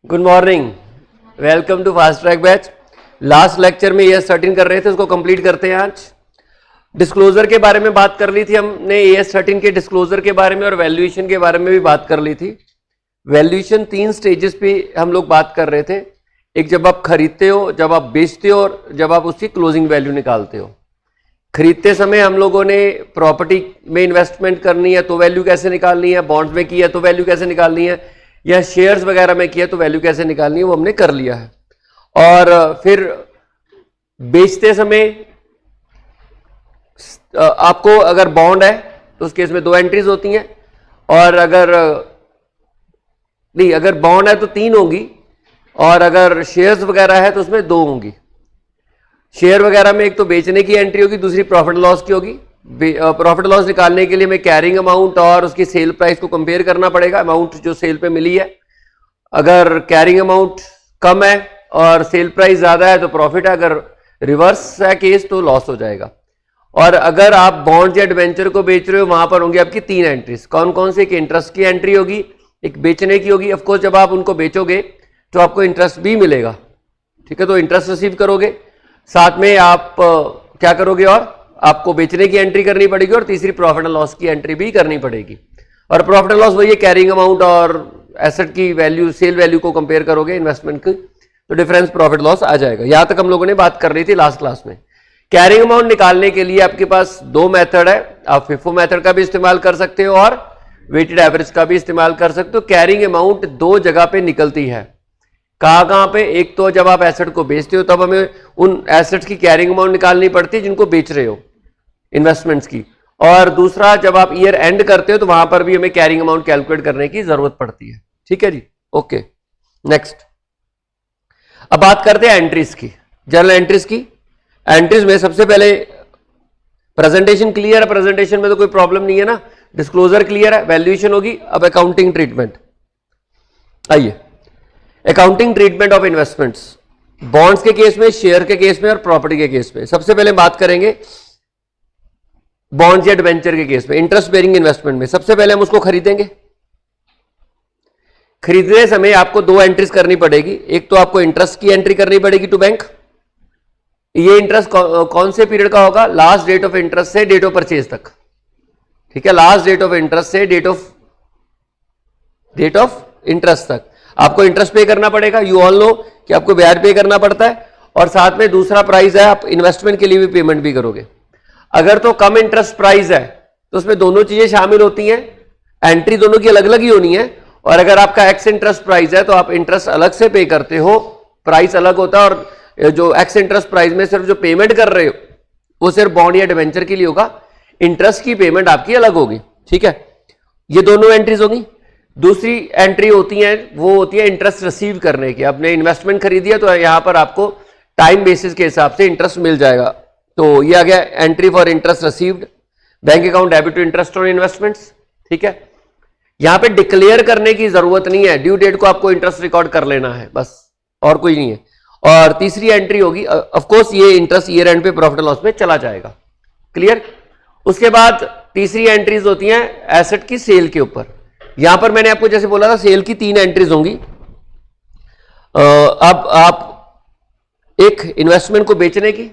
Good morning, welcome to fast track batch. Last lecture में ES 13 कर रहे थे, उसको कंप्लीट करते हैं आज। डिस्क्लोजर के बारे में बात कर ली थी हमने, ES 13 के डिस्क्लोजर के बारे में और वैल्यूएशन के बारे में भी बात कर ली थी। वैल्यूएशन 3 स्टेजेस पे हम लोग बात कर रहे थे। एक जब आप खरीदते हो, जब आप बेचते हो और जब आप उसकी क्लोजिंग वैल्यू निकालते हो। खरीदते समय हम लोगों ने प्रॉपर्टी में इन्वेस्टमेंट करनी है तो वैल्यू कैसे निकालनी है, बॉन्ड्स में की है तो वैल्यू कैसे निकालनी है, या शेयर्स वगैरह में किया तो वैल्यू कैसे निकालनी है, वो हमने कर लिया है। और फिर बेचते समय आपको अगर बॉन्ड है तो उस केस में 2 एंट्रीज होती हैं, और अगर बॉन्ड है तो 3 होंगी, और अगर शेयर्स वगैरह है तो उसमें 2 होंगी। शेयर वगैरह में एक तो बेचने की एंट्री होगी, दूसरी प्रॉफिट लॉस की होगी। प्रॉफिट लॉस निकालने के लिए हमें कैरिंग अमाउंट और उसकी सेल प्राइस को कंपेयर करना पड़ेगा, अमाउंट जो सेल पे मिली है। अगर कैरिंग अमाउंट कम है और सेल प्राइस ज्यादा है तो प्रॉफिट है, अगर रिवर्स है केस तो लॉस हो जाएगा। और अगर आप बॉन्ड या डिवेंचर को बेच रहे हो, वहां पर होंगी आपकी 3 एंट्रीज। कौन कौन से? एक इंटरेस्ट की एंट्री होगी, एक बेचने की होगी। ऑफकोर्स जब आप उनको बेचोगे तो आपको इंटरेस्ट भी मिलेगा, ठीक है, तो इंटरेस्ट रिसीव करोगे। साथ में आप क्या करोगे, और आपको बेचने की एंट्री करनी पड़ेगी, और तीसरी प्रॉफिट एंड लॉस की एंट्री भी करनी पड़ेगी। और प्रॉफिट एंड लॉस वही है, कैरिंग अमाउंट और एसेट की वैल्यू, सेल वैल्यू को कंपेयर करोगे इन्वेस्टमेंट की, तो डिफरेंस प्रॉफिट लॉस आ जाएगा। यहां तक हम लोगों ने बात कर रही थी लास्ट क्लास में। कैरिंग अमाउंट निकालने के लिए आपके पास 2 मेथड है। आप FIFO मेथड का भी इस्तेमाल कर सकते हो और वेटेड एवरेज का भी इस्तेमाल कर सकते हो। कैरिंग अमाउंट 2 जगह पे निकलती है। कहां पे? एक तो जब आप एसेट को बेचते हो तब हमें उन एसेट्स की कैरिंग अमाउंट निकालनी पड़ती है जिनको बेच रहे हो, इन्वेस्टमेंट्स की। और दूसरा जब आप ईयर एंड करते हो तो वहां पर भी हमें कैरिंग अमाउंट कैलकुलेट करने की जरूरत पड़ती है। ठीक है जी, ओके। नेक्स्ट, अब बात करते हैं एंट्रीज की, जर्नल एंट्रीज की। एंट्रीज में सबसे पहले प्रेजेंटेशन क्लियर है, प्रेजेंटेशन में तो कोई प्रॉब्लम नहीं है ना, डिस्क्लोजर क्लियर है, वैल्यूएशन होगी। अब अकाउंटिंग ट्रीटमेंट, आइए। Accounting treatment of investments, bonds के केस में, शेयर के केस में और प्रॉपर्टी के केस में। सबसे पहले बात करेंगे बॉन्ड्स या डिवेंचर के केस में, इंटरेस्ट बेरिंग इन्वेस्टमेंट में। सबसे पहले हम उसको खरीदेंगे। खरीदने समय आपको 2 एंट्रीज करनी पड़ेगी। एक तो आपको इंटरेस्ट की एंट्री करनी पड़ेगी टू बैंक। ये इंटरेस्ट कौन से पीरियड का होगा? लास्ट डेट ऑफ इंटरेस्ट से डेट ऑफ परचेज तक, ठीक है, लास्ट डेट ऑफ इंटरेस्ट से डेट ऑफ इंटरेस्ट तक आपको इंटरेस्ट पे करना पड़ेगा। यू ऑल नो कि आपको ब्याज पे करना पड़ता है, और साथ में दूसरा प्राइस है, आप इन्वेस्टमेंट के लिए भी पेमेंट भी करोगे। अगर तो कम इंटरेस्ट प्राइस है तो उसमें दोनों चीजें शामिल होती हैं, एंट्री दोनों की अलग अलग ही होनी है। और अगर आपका एक्स इंटरेस्ट प्राइस है तो आप इंटरेस्ट अलग से पे करते हो, प्राइस अलग होता है। और जो एक्स इंटरेस्ट प्राइस में सिर्फ जो पेमेंट कर रहे हो वो सिर्फ बॉन्ड या डिवेंचर के लिए होगा, इंटरेस्ट की पेमेंट आपकी अलग होगी। ठीक है, ये दोनों एंट्रीज होगी। दूसरी एंट्री होती है, वो होती है इंटरेस्ट रिसीव करने की। आपने इन्वेस्टमेंट खरीदी है तो यहां पर आपको टाइम बेसिस के हिसाब से इंटरेस्ट मिल जाएगा। तो ये आ गया entry for interest received, bank account debit to interest on investments. ठीक है, यहां पे डिक्लेयर करने की जरूरत नहीं है, ड्यू डेट को आपको इंटरेस्ट रिकॉर्ड कर लेना है बस, और कोई नहीं है। और तीसरी एंट्री होगी, ऑफ कोर्स ये इंटरेस्ट ईयर एंड पे प्रॉफिट लॉस में चला जाएगा। क्लियर? उसके बाद तीसरी एंट्रीज होती हैं एसेट की सेल के ऊपर। यहां पर मैंने आपको जैसे बोला था सेल की 3 एंट्रीज होंगी। अब आप एक इन्वेस्टमेंट को बेचने की,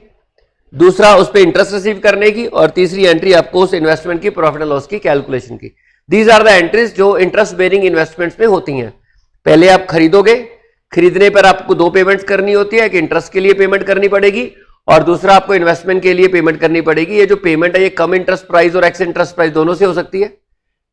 दूसरा उस पर इंटरेस्ट रिसीव करने की, और तीसरी एंट्री आपको उस इन्वेस्टमेंट की प्रॉफिट एंड लॉस की कैलकुलेशन की। दीज आर द एंट्रीज जो इंटरेस्ट बेरिंग इन्वेस्टमेंट्स में होती हैं। पहले आप खरीदोगे, खरीदने पर आपको 2 पेमेंट्स करनी होती है, एक इंटरेस्ट के लिए पेमेंट करनी पड़ेगी और दूसरा आपको इन्वेस्टमेंट के लिए पेमेंट करनी पड़ेगी। ये जो पेमेंट है ये कम इंटरेस्ट प्राइस और एक्स इंटरेस्ट प्राइस दोनों से हो सकती है।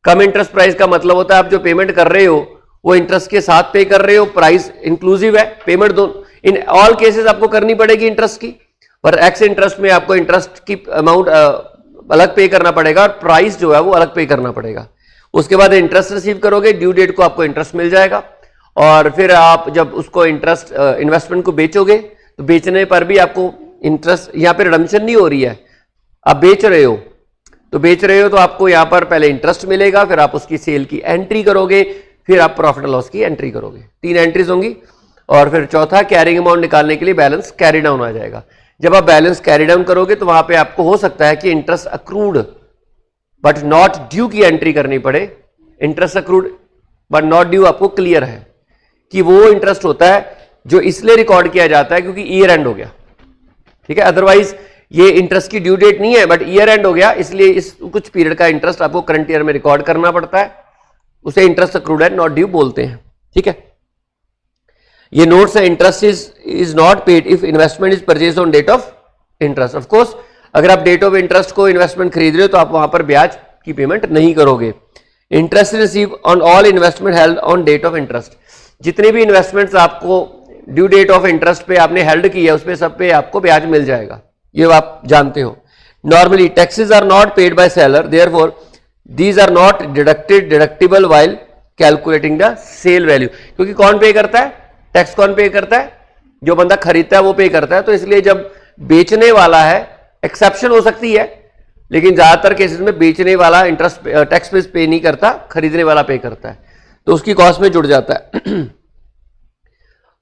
कम इंटरेस्ट प्राइस का मतलब होता है आप जो पेमेंट कर रहे हो वो इंटरेस्ट के साथ पे कर रहे हो, प्राइस इंक्लूसिव है, पेमेंट दोनों इन ऑल केसेस आपको करनी पड़ेगी इंटरेस्ट की। पर एक्स इंटरेस्ट में आपको इंटरेस्ट की अमाउंट अलग पे करना पड़ेगा और प्राइस जो है वो अलग पे करना पड़ेगा। उसके बाद इंटरेस्ट रिसीव करोगे, ड्यू डेट को आपको इंटरेस्ट मिल जाएगा। और फिर आप जब उसको इंटरेस्ट इन्वेस्टमेंट को बेचोगे तो बेचने पर भी आपको इंटरेस्ट, यहां पे रिडम्पशन नहीं हो रही है, आप बेच रहे हो तो आपको यहां पर पहले इंटरेस्ट मिलेगा, फिर आप उसकी सेल की एंट्री करोगे, फिर आप प्रॉफिट लॉस की एंट्री करोगे। 3 एंट्रीज होंगी। और फिर चौथा, कैरिंग अमाउंट निकालने के लिए बैलेंस कैरी डाउन आ जाएगा। जब आप बैलेंस कैरी डाउन करोगे तो वहां पे आपको हो सकता है कि interest accrued but not due की एंट्री करनी पड़े। Interest accrued but not due आपको क्लियर है, कि वो इंटरेस्ट होता है जो इसलिए रिकॉर्ड किया जाता है क्योंकि ईयर एंड हो गया, ठीक है। अदरवाइज ये इंटरेस्ट की ड्यू डेट नहीं है बट ईयर एंड हो गया, इसलिए इस कुछ पीरियड का इंटरेस्ट आपको करंट ईयर में रिकॉर्ड करना पड़ता है, उसे interest accrued and not due बोलते हैं, ठीक है। ये नोट्स है interest is not paid if investment is purchase on date of interest. Of course अगर आप डेट ऑफ इंटरेस्ट को इन्वेस्टमेंट खरीद रहे हो तो आप वहां पर ब्याज की पेमेंट नहीं करोगे। Interest receive on all investment held on date of interest, जितने भी इन्वेस्टमेंट्स आपको ड्यू डेट ऑफ इंटरेस्ट पे आपने हेल्ड किया उस पे सब पे आपको ब्याज मिल जाएगा, ये आप जानते हो। Normally taxes are not paid by seller, therefore these are not deductible while calculating the sale value. क्योंकि कौन पे करता है टैक्स, कौन पे करता है, जो बंदा खरीदता है वो पे करता है। तो इसलिए जब बेचने वाला है, एक्सेप्शन हो सकती है लेकिन ज्यादातर केसेस में बेचने वाला इंटरेस्ट टैक्स पे नहीं करता, खरीदने वाला पे करता है, तो उसकी कॉस्ट में जुड़ जाता है।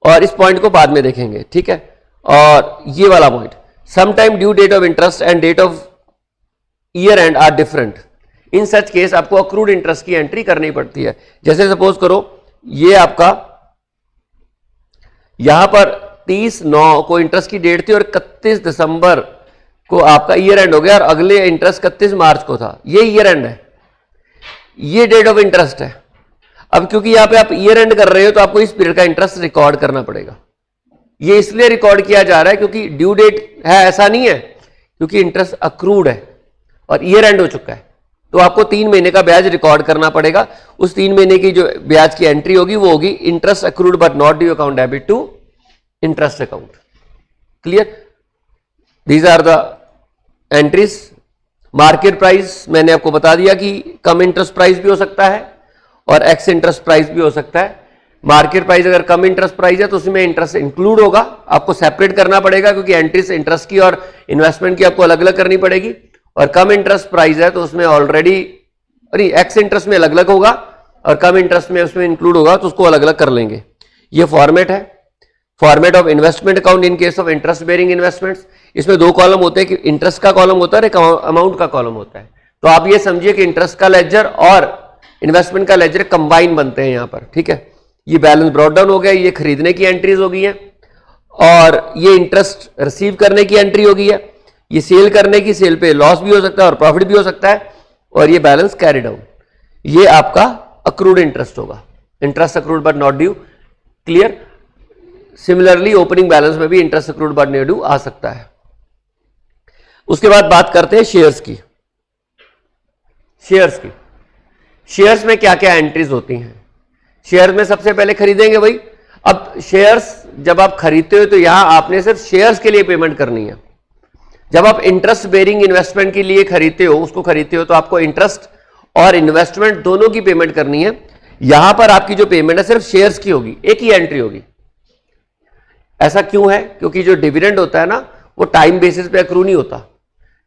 और इस पॉइंट को बाद में देखेंगे, ठीक है। और ये वाला point, sometime due date of interest and date of year end are different, in such case आपको अक्रूड इंटरेस्ट की एंट्री करनी पड़ती है। जैसे सपोज करो ये आपका यहां पर 30/9 को इंटरेस्ट की डेट थी और 31 दिसंबर को आपका ईयर एंड हो गया और अगले इंटरेस्ट 31 मार्च को था, ये ईयर एंड है, ये डेट ऑफ इंटरेस्ट है। अब क्योंकि यहां पे आप ईयर एंड कर रहे हो तो आपको इस पीरियड का इंटरेस्ट रिकॉर्ड करना पड़ेगा। ये इसलिए रिकॉर्ड किया जा रहा है क्योंकि ड्यू डेट है, ऐसा नहीं है, क्योंकि इंटरेस्ट अक्रूड है और ईयर एंड हो चुका है, तो आपको 3 महीने का ब्याज रिकॉर्ड करना पड़ेगा। उस 3 महीने की जो ब्याज की एंट्री होगी वो होगी interest accrued but not due account debit to interest account. Clear? These are the entries. Market price मैंने आपको बता दिया कि कम इंटरेस्ट प्राइस भी हो सकता है और एक्स इंटरेस्ट प्राइस भी हो सकता है। मार्केट प्राइस अगर कम इंटरेस्ट प्राइस है तो उसमें इंटरेस्ट इंक्लूड होगा, आपको सेपरेट करना पड़ेगा क्योंकि एंट्रीज इंटरेस्ट की और इन्वेस्टमेंट की आपको अलग अलग करनी पड़ेगी। और कम इंटरेस्ट प्राइस है तो उसमें ऑलरेडी एक्स इंटरेस्ट में अलग अलग होगा और कम इंटरेस्ट में उसमें इंक्लूड होगा तो उसको अलग अलग कर लेंगे। ये फॉर्मेट है, format of investment account in case of interest bearing investments. इसमें 2 कॉलम होते हैं कि इंटरेस्ट का कॉलम होता है और अमाउंट का कॉलम होता है। तो आप ये समझिए कि इंटरेस्ट का लेजर और इन्वेस्टमेंट का लेजर कंबाइन बनते हैं यहां पर, ठीक है। ये बैलेंस ब्रॉट डाउन हो गया, ये खरीदने की एंट्रीज हो गई है और ये इंटरेस्ट रिसीव करने की एंट्री हो गई है, ये सेल करने की, सेल पे लॉस भी हो सकता है और प्रॉफिट भी हो सकता है, और ये बैलेंस कैरी डाउन, ये आपका अक्रूड इंटरेस्ट होगा, interest accrued but not due. Clear? Similarly opening balance में भी interest accrued but not due आ सकता है। उसके बाद बात करते हैं शेयर्स की। शेयर्स में क्या क्या एंट्रीज होती हैं? शेयर्स में सबसे पहले खरीदेंगे भाई। अब शेयर्स जब आप खरीदते हो तो यहां आपने सिर्फ शेयर्स के लिए पेमेंट करनी है। जब आप इंटरेस्ट बेरिंग इन्वेस्टमेंट के लिए खरीदते हो, उसको खरीदते हो तो आपको इंटरेस्ट और इन्वेस्टमेंट दोनों की पेमेंट करनी है। यहां पर आपकी जो पेमेंट है सिर्फ शेयर्स की होगी, एक ही एंट्री होगी। ऐसा क्यों है? क्योंकि जो डिविडेंड होता है ना वो टाइम बेसिस पे अक्रू नहीं होता।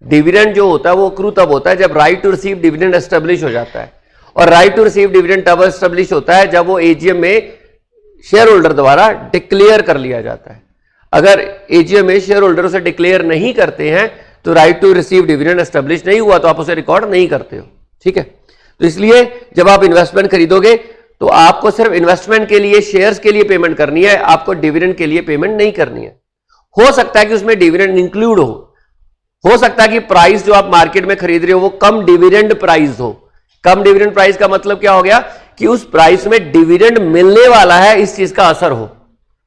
डिविडेंड जो होता है वो अक्रू तब होता है जब right to receive dividend establish हो जाता है, और राइट टू रिसीव डिविडेंड तब एस्टेब्लिश होता है जब वो एजीएम में शेयर होल्डर द्वारा डिक्लेयर कर लिया जाता है। अगर एजीएम में शेयर होल्डर उसे डिक्लेयर नहीं करते हैं तो right to receive dividend establish नहीं हुआ, तो आप उसे रिकॉर्ड नहीं करते हो, ठीक है। तो इसलिए जब आप इन्वेस्टमेंट खरीदोगे तो आपको सिर्फ इन्वेस्टमेंट के लिए, शेयर्स के लिए पेमेंट करनी है, आपको डिविडेंड के लिए पेमेंट नहीं करनी है। हो सकता है कि उसमें डिविडेंड इंक्लूड हो सकता है कि प्राइस जो आप मार्केट में खरीद रहे हो वो कम डिविडेंड प्राइस हो। कम डिविडेंड प्राइस का मतलब क्या हो गया कि उस प्राइस में डिविडेंड मिलने वाला है, इस चीज का असर हो,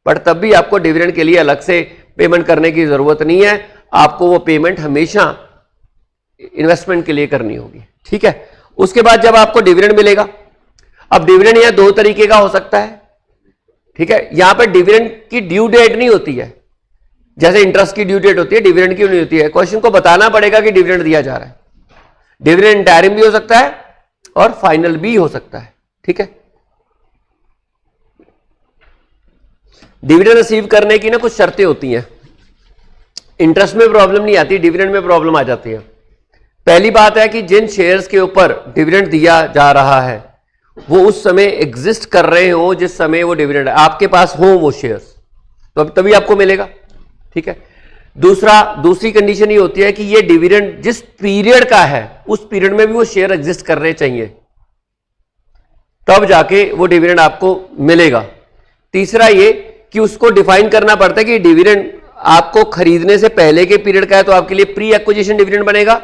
बट तब भी आपको डिविडेंड के लिए अलग से पेमेंट करने की जरूरत नहीं है। आपको वो पेमेंट हमेशा इन्वेस्टमेंट के लिए करनी होगी, ठीक है। उसके बाद जब आपको डिविडेंड मिलेगा, अब डिविडेंड यहां 2 तरीके का हो सकता है, ठीक है। यहां पर डिविडेंड की ड्यू डेट नहीं होती है, जैसे इंटरेस्ट की ड्यू डेट होती है, डिविडेंड की नहीं होती है। क्वेश्चन को बताना पड़ेगा कि डिविडेंड दिया जा रहा है। डिविडेंड इंटरिम भी हो सकता है और फाइनल भी हो सकता है, ठीक है। डिविडेंड रिसीव करने की ना कुछ शर्तें होती हैं। इंटरेस्ट में प्रॉब्लम नहीं आती, डिविडेंड में प्रॉब्लम आ जाती है। पहली बात है कि जिन शेयर्स के ऊपर डिविडेंड दिया जा रहा है वो उस समय एग्जिस्ट कर रहे हो जिस समय वो डिविडेंड आपके पास हो वो शेयर्स, तो तभी आपको मिलेगा, ठीक है। दूसरी कंडीशन ये होती है कि ये डिविडेंड जिस पीरियड का है उस पीरियड में भी वो शेयर एग्जिस्ट करने चाहिए, तब जाके वो डिविडेंड आपको मिलेगा। तीसरा ये कि उसको डिफाइन करना पड़ता है कि डिविडेंड आपको खरीदने से पहले के पीरियड का है तो आपके लिए प्री एक्विजिशन डिविडेंड बनेगा,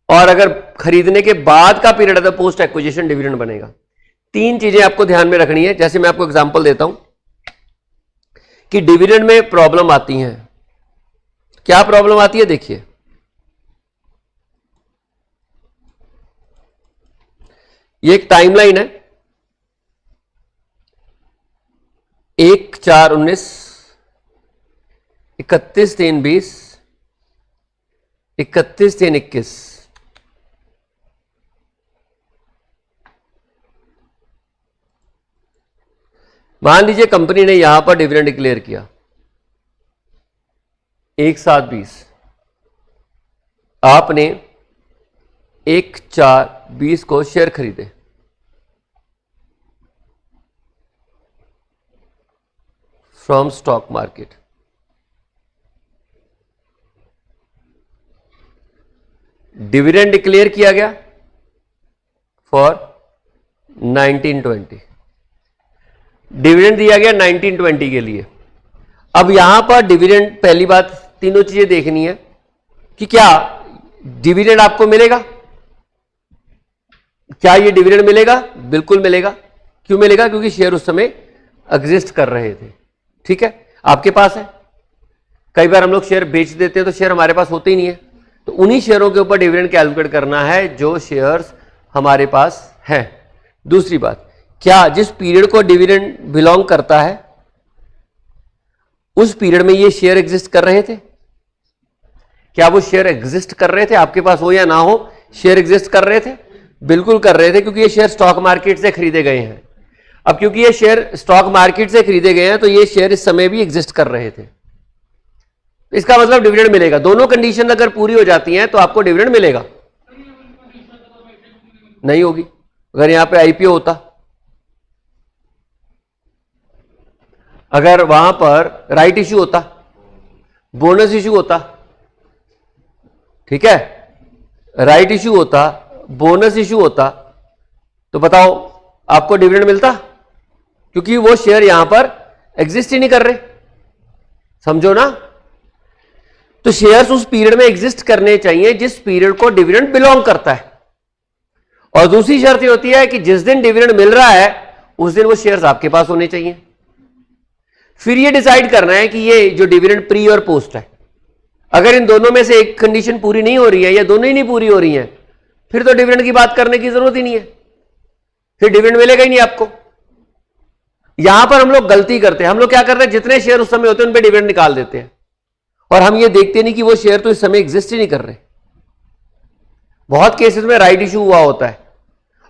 और अगर खरीदने के बाद का पीरियड है तो पोस्ट एक्विजिशन डिविडेंड बनेगा। तीन चीजें आपको ध्यान में रखनी है। जैसे मैं आपको एग्जांपल देता हूं कि डिविडेंड में प्रॉब्लम आती है। क्या प्रॉब्लम आती है देखिए, ये एक टाइमलाइन है 1/4/19, 31/3/20, 31/3/21। मान लीजिए कंपनी ने यहां पर डिविडेंड डिक्लेयर किया 1/7/20, आपने 1/4/20 को शेयर खरीदे, from stock market. Dividend declare किया गया फॉर 1920, डिविडेंड दिया गया 1920 के लिए। अब यहां पर डिविडेंड, पहली बात तीनों चीजें देखनी है कि क्या डिविडेंड आपको मिलेगा, क्या ये डिविडेंड मिलेगा? बिल्कुल मिलेगा। क्यों मिलेगा? क्योंकि शेयर उस समय एग्जिस्ट कर रहे थे। ठीक है, आपके पास है। कई बार हम लोग शेयर बेच देते हैं तो शेयर हमारे पास होते ही नहीं है, तो उन्हीं शेयरों के ऊपर डिविडेंड कैलकुलेट करना है जो शेयर्स हमारे पास है। दूसरी बात, क्या जिस पीरियड को डिविडेंड बिलोंग करता है उस पीरियड में ये शेयर एग्जिस्ट कर रहे थे? क्या वो शेयर एग्जिस्ट कर रहे थे? आपके पास हो या ना हो, शेयर एग्जिस्ट कर रहे थे? बिल्कुल कर रहे थे, क्योंकि ये शेयर स्टॉक मार्केट से खरीदे गए हैं। अब क्योंकि ये शेयर स्टॉक मार्केट से खरीदे गए हैं तो ये शेयर इस समय भी एग्जिस्ट कर रहे थे, इसका मतलब डिविडेंड मिलेगा। दोनों कंडीशन अगर पूरी हो जाती हैं तो आपको डिविडेंड मिलेगा। नहीं होगी। अगर यहां पे आईपीओ होता, अगर वहां पर राइट इश्यू होता, बोनस इश्यू होता, ठीक है, राइट इश्यू होता, बोनस इश्यू होता, तो बताओ आपको डिविडेंड मिलता? क्योंकि वो शेयर यहां पर एग्जिस्ट ही नहीं कर रहे। समझो ना? तो शेयर्स उस पीरियड में एग्जिस्ट करने चाहिए जिस पीरियड को डिविडेंड बिलोंग करता है। और दूसरी शर्त ये होती है कि जिस दिन डिविडेंड मिल रहा है उस दिन वो शेयर्स आपके पास होने चाहिए। फिर ये डिसाइड करना है कि ये जो डिविडेंड प्री और पोस्ट है, अगर इन दोनों में से एक कंडीशन पूरी नहीं हो रही है या दोनों ही नहीं पूरी हो रही हैं, फिर तो डिविडेंड की बात करने की जरूरत ही नहीं है, फिर डिविडेंड मिलेगा ही नहीं आपको। यहां पर हम लोग गलती करते हैं। हम लोग क्या करते हैं, जितने शेयर उस समय होते हैं उन पे डिविडेंड निकाल देते हैं, और हम ये देखते नहीं कि वो शेयर तो इस समय एग्जिस्ट ही नहीं कर रहे। बहुत केसेस में राइट इशू हुआ होता है,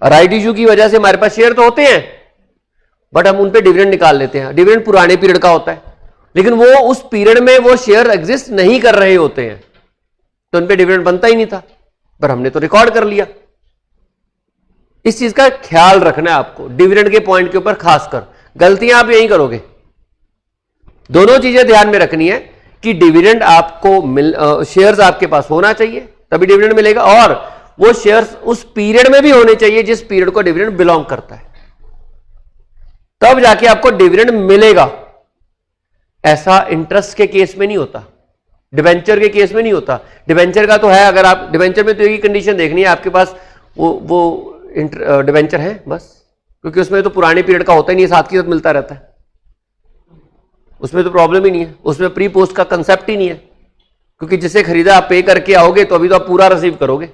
और राइट इशू की वजह से हमारे पास शेयर तो होते हैं बट हम उन पे डिविडेंड निकाल लेते हैं। डिविडेंड पुराने पीरियड का होता है, लेकिन वो उस पीरियड में वो शेयर एग्जिस्ट नहीं कर रहे होते हैं, तो उन पे डिविडेंड बनता ही नहीं था, पर हमने तो रिकॉर्ड कर लिया। इस चीज का ख्याल रखना है आपको डिविडेंड के पॉइंट के ऊपर, खासकर गलतियां आप यही करोगे। दोनों चीजें ध्यान में रखनी है कि डिविडेंड आपको शेयर्स आपके पास होना चाहिए तभी डिविडेंड मिलेगा, और वो शेयर्स उस पीरियड में भी होने चाहिए जिस पीरियड को डिविडेंड बिलोंग करता है, तब जाके आपको डिविडेंड मिलेगा। ऐसा इंटरेस्ट के केस में नहीं होता, डिवेंचर के केस में नहीं होता। डिवेंचर का तो है, अगर आप डिवेंचर में तो यही कंडीशन देखनी है आपके पास वो डिवेंचर है बस, क्योंकि उसमें तो पुराने पीरियड का होता ही नहीं है, साथ की साथ मिलता रहता है, उसमें तो प्रॉब्लम ही नहीं है। उसमें प्री पोस्ट का कंसेप्ट ही नहीं है, क्योंकि जिसे खरीदा आप पे करके आओगे तो अभी तो आप पूरा रिसीव करोगे।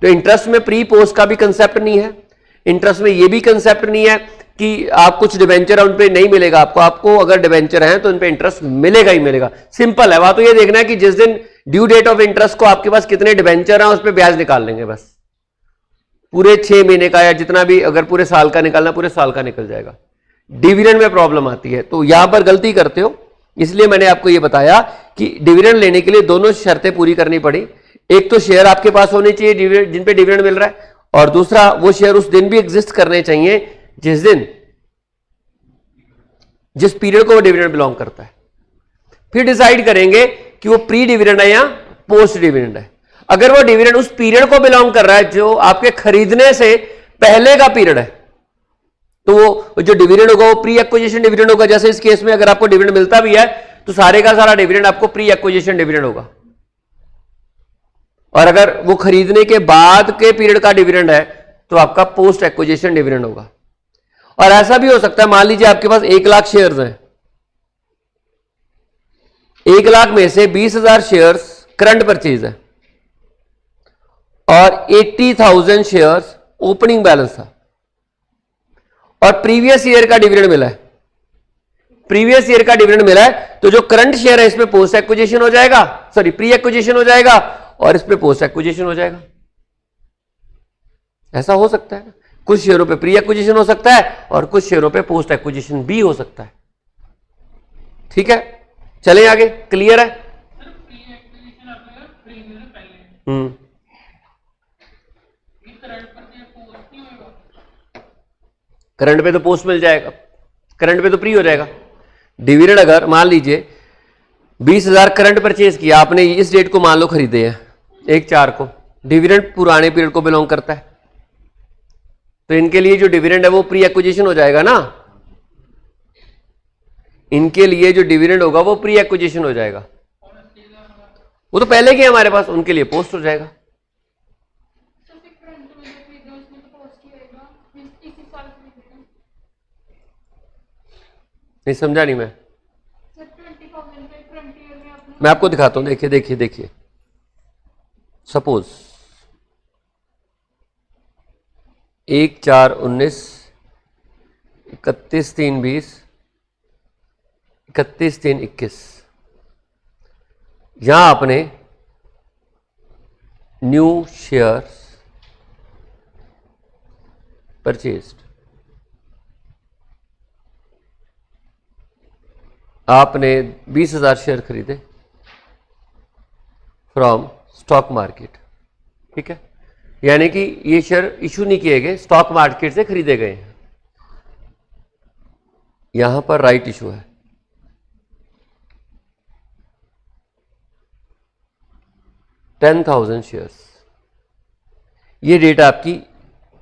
तो इंटरेस्ट में प्री पोस्ट का भी कंसेप्ट नहीं है, इंटरेस्ट में ये भी कंसेप्ट नहीं है कि आप कुछ डिवेंचर है उन पे नहीं मिलेगा आपको अगर डिवेंचर है तो उन पे इंटरेस्ट मिलेगा ही मिलेगा। सिंपल है, वहां तो ये देखना है कि जिस दिन ड्यू डेट ऑफ इंटरेस्ट को आपके पास कितने डिवेंचर हैं उस पर ब्याज निकाल लेंगे बस, पूरे 6 महीने का या जितना भी, अगर पूरे साल का निकालना पूरे साल का निकल जाएगा। डिविडेंड में प्रॉब्लम आती है, तो यहां पर गलती करते हो, इसलिए मैंने आपको यह बताया कि डिविडेंड लेने के लिए दोनों शर्तें पूरी करनी पड़ी। एक तो शेयर आपके पास होने चाहिए जिन पे डिविडेंड मिल रहा है, और दूसरा वो शेयर उस दिन भी एग्जिस्ट करने चाहिए जिस पीरियड को वो डिविडेंड बिलोंग करता है। फिर डिसाइड करेंगे कि वो प्री डिविडेंड है या पोस्ट डिविडेंड है। अगर वो डिविडेंड उस पीरियड को बिलोंग कर रहा है जो आपके खरीदने से पहले का पीरियड है, तो वो जो डिविडेंड होगा वो प्री एक्विजिशन डिविडेंड होगा। जैसे इस केस में अगर आपको डिविडेंड मिलता भी है तो सारे का सारा डिविडेंड आपको प्री एक्विजिशन डिविडेंड होगा, और अगर वो खरीदने के बाद के पीरियड का डिविडेंड है तो आपका पोस्ट एक्विजिशन डिविडेंड होगा। और ऐसा भी हो सकता है, मान लीजिए आपके पास 1 लाख शेयर्स हैं, 1 लाख में से 20,000 शेयर्स करंट परचेज है और 80,000 शेयर्स ओपनिंग बैलेंस था, और प्रीवियस ईयर का डिविडेंड मिला है, प्रीवियस ईयर का डिविडेंड मिला है, तो जो करंट शेयर है इसमें पोस्ट एक्विजिशन हो जाएगा, सॉरी प्री एक्विजिशन हो जाएगा, और इसमें पोस्ट एक्विजिशन हो जाएगा। ऐसा हो सकता है, कुछ शेयरों पे प्री एक्विजिशन हो सकता है और कुछ शेयरों पे पोस्ट एक्विजिशन भी हो सकता है। ठीक है, चलें आगे, क्लियर है? करंट पे तो पोस्ट मिल जाएगा, करंट पे तो प्री हो जाएगा। डिविडेंड अगर मान लीजिए 20,000 करंट परचेज किया आपने, इस डेट को मान लो खरीदे हैं 1/4 को, डिविडेंड पुराने पीरियड को बिलोंग करता है, तो इनके लिए जो डिविडेंड है वो प्री एक्विजिशन हो जाएगा ना, इनके लिए जो डिविडेंड होगा वो प्री एक्विजिशन हो जाएगा, वो तो पहले के हमारे पास, उनके लिए पोस्ट हो जाएगा। नहीं समझा नहीं मैं आपको दिखाता हूं, देखिए देखिए देखिए, सपोज 1/4/19, 31/3/20, 31/3/21, यहां आपने न्यू शेयर्स परचेज्ड, आपने 20,000 शेयर खरीदे फ्रॉम स्टॉक मार्केट, ठीक है, यानी कि ये शेयर इशू नहीं किए गए, स्टॉक मार्केट से खरीदे गए हैं। यहां पर राइट इशू है, 10,000 शेयर्स, ये डेट आपकी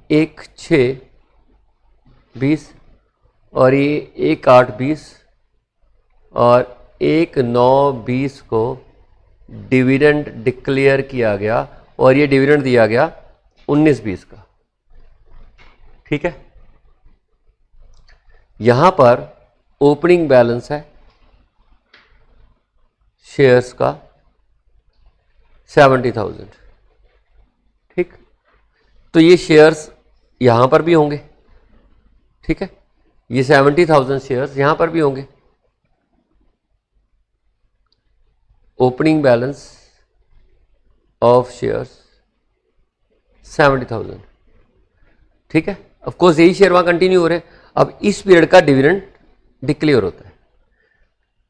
1/6/20 और ये 1/8/20 और 1/9/20 को डिविडेंड डिक्लेयर किया गया और ये डिविडेंड दिया गया 19/20 का। ठीक है, यहां पर ओपनिंग बैलेंस है शेयर्स का 70,000। ठीक, तो ये शेयर्स यहां पर भी होंगे, ठीक है, ये 70,000 शेयर्स यहां पर भी होंगे। ओपनिंग बैलेंस ऑफ शेयर्स 70,000, ठीक है, ऑफ कोर्स यही शेयर वहां कंटिन्यू हो रहे हैं। अब इस पीरियड का डिविडेंड डिक्लेयर होता है,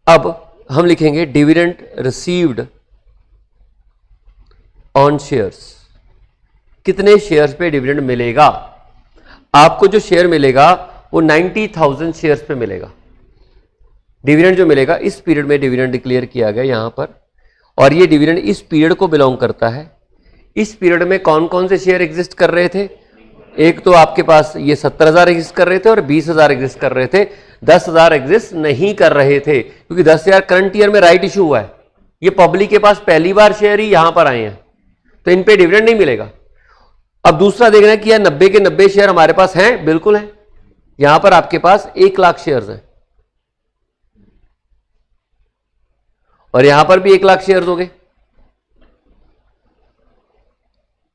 अब हम लिखेंगे डिविडेंड रिसीव्ड ऑन शेयर्स, कितने शेयर्स पे डिविडेंड मिलेगा। आपको जो शेयर मिलेगा वो 90,000 शेयर्स पे मिलेगा। डिविडेंड जो मिलेगा इस पीरियड में डिविडेंड डिक्लेयर किया गया यहां पर, और ये डिविडेंड इस पीरियड को बिलोंग करता है। इस पीरियड में कौन कौन से शेयर एग्जिस्ट कर रहे थे, एक तो आपके पास ये 70,000 एग्जिस्ट कर रहे थे और 20,000 एग्जिस्ट कर रहे थे, 10,000 एग्जिस्ट नहीं कर रहे थे, क्योंकि 10,000 करंट ईयर में राइट इशू हुआ है, ये पब्लिक के पास पहली बार शेयर ही यहां पर आए हैं, तो इन पे डिविडेंड नहीं मिलेगा। अब दूसरा देखना है कि यार 90 के 90 शेयर हमारे पास हैं, बिल्कुल हैं, यहां पर आपके पास 1 लाख शेयर्स हैं और यहां पर भी 1 लाख शेयर्स हो गए।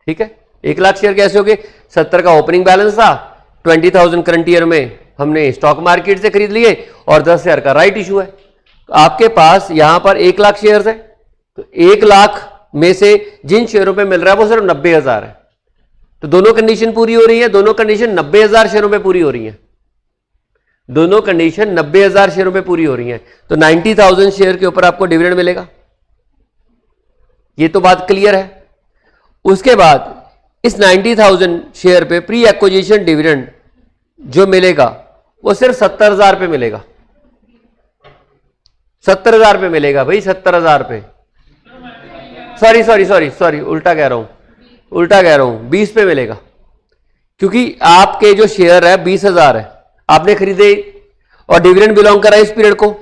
ठीक है, 1 लाख शेयर कैसे हो गए, 70 का ओपनिंग बैलेंस था, 20,000 करंट ईयर में हमने स्टॉक मार्केट से खरीद लिए और 10,000 का राइट इशू है, तो आपके पास यहां पर 1 लाख शेयर्स है, तो 1 लाख में से जिन शेयरों पे मिल रहा है वो सिर्फ 90,000 है, तो दोनों कंडीशन पूरी हो रही है, दोनों कंडीशन 90,000 शेयरों पे पूरी हो रही है, दोनों कंडीशन 90,000 शेयरों पे पूरी हो रही है, तो 90,000 शेयर के ऊपर आपको डिविडेंड मिलेगा। ये तो बात क्लियर है। उसके बाद इस 90,000 शेयर पे प्री एक्विजिशन डिविडेंड जो मिलेगा वो सिर्फ 70,000 पे मिलेगा, 70,000 पे मिलेगा भाई, 70,000 पे, सॉरी उल्टा कह रहा हूं 20 पे मिलेगा, क्योंकि आपके जो शेयर है 20,000 है, आपने खरीदे और डिविडेंड बिलोंग करा इस पीरियड को,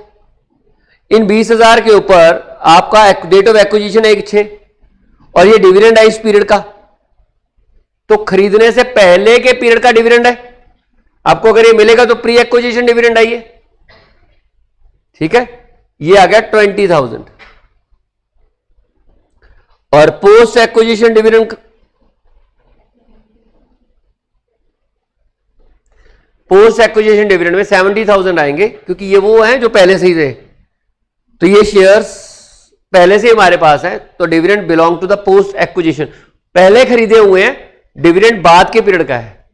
इन 20,000 के ऊपर आपका डेट ऑफ एक्विजिशन है 1/6 और ये डिविडेंड है इस पीरियड का, तो खरीदने से पहले के पीरियड का डिविडेंड है। आपको अगर ये मिलेगा तो प्री एक्विजिशन डिविडेंड आइए, ठीक है, ये आ गया 20,000। और post acquisition dividend, post acquisition dividend में 70,000 आएंगे क्योंकि ये वो हैं जो पहले से ही थे, तो ये शेयर्स पहले से हमारे पास है, तो dividend belong to the post acquisition, पहले खरीदे हुए हैं, डिविडेंड बाद के पीरियड का है,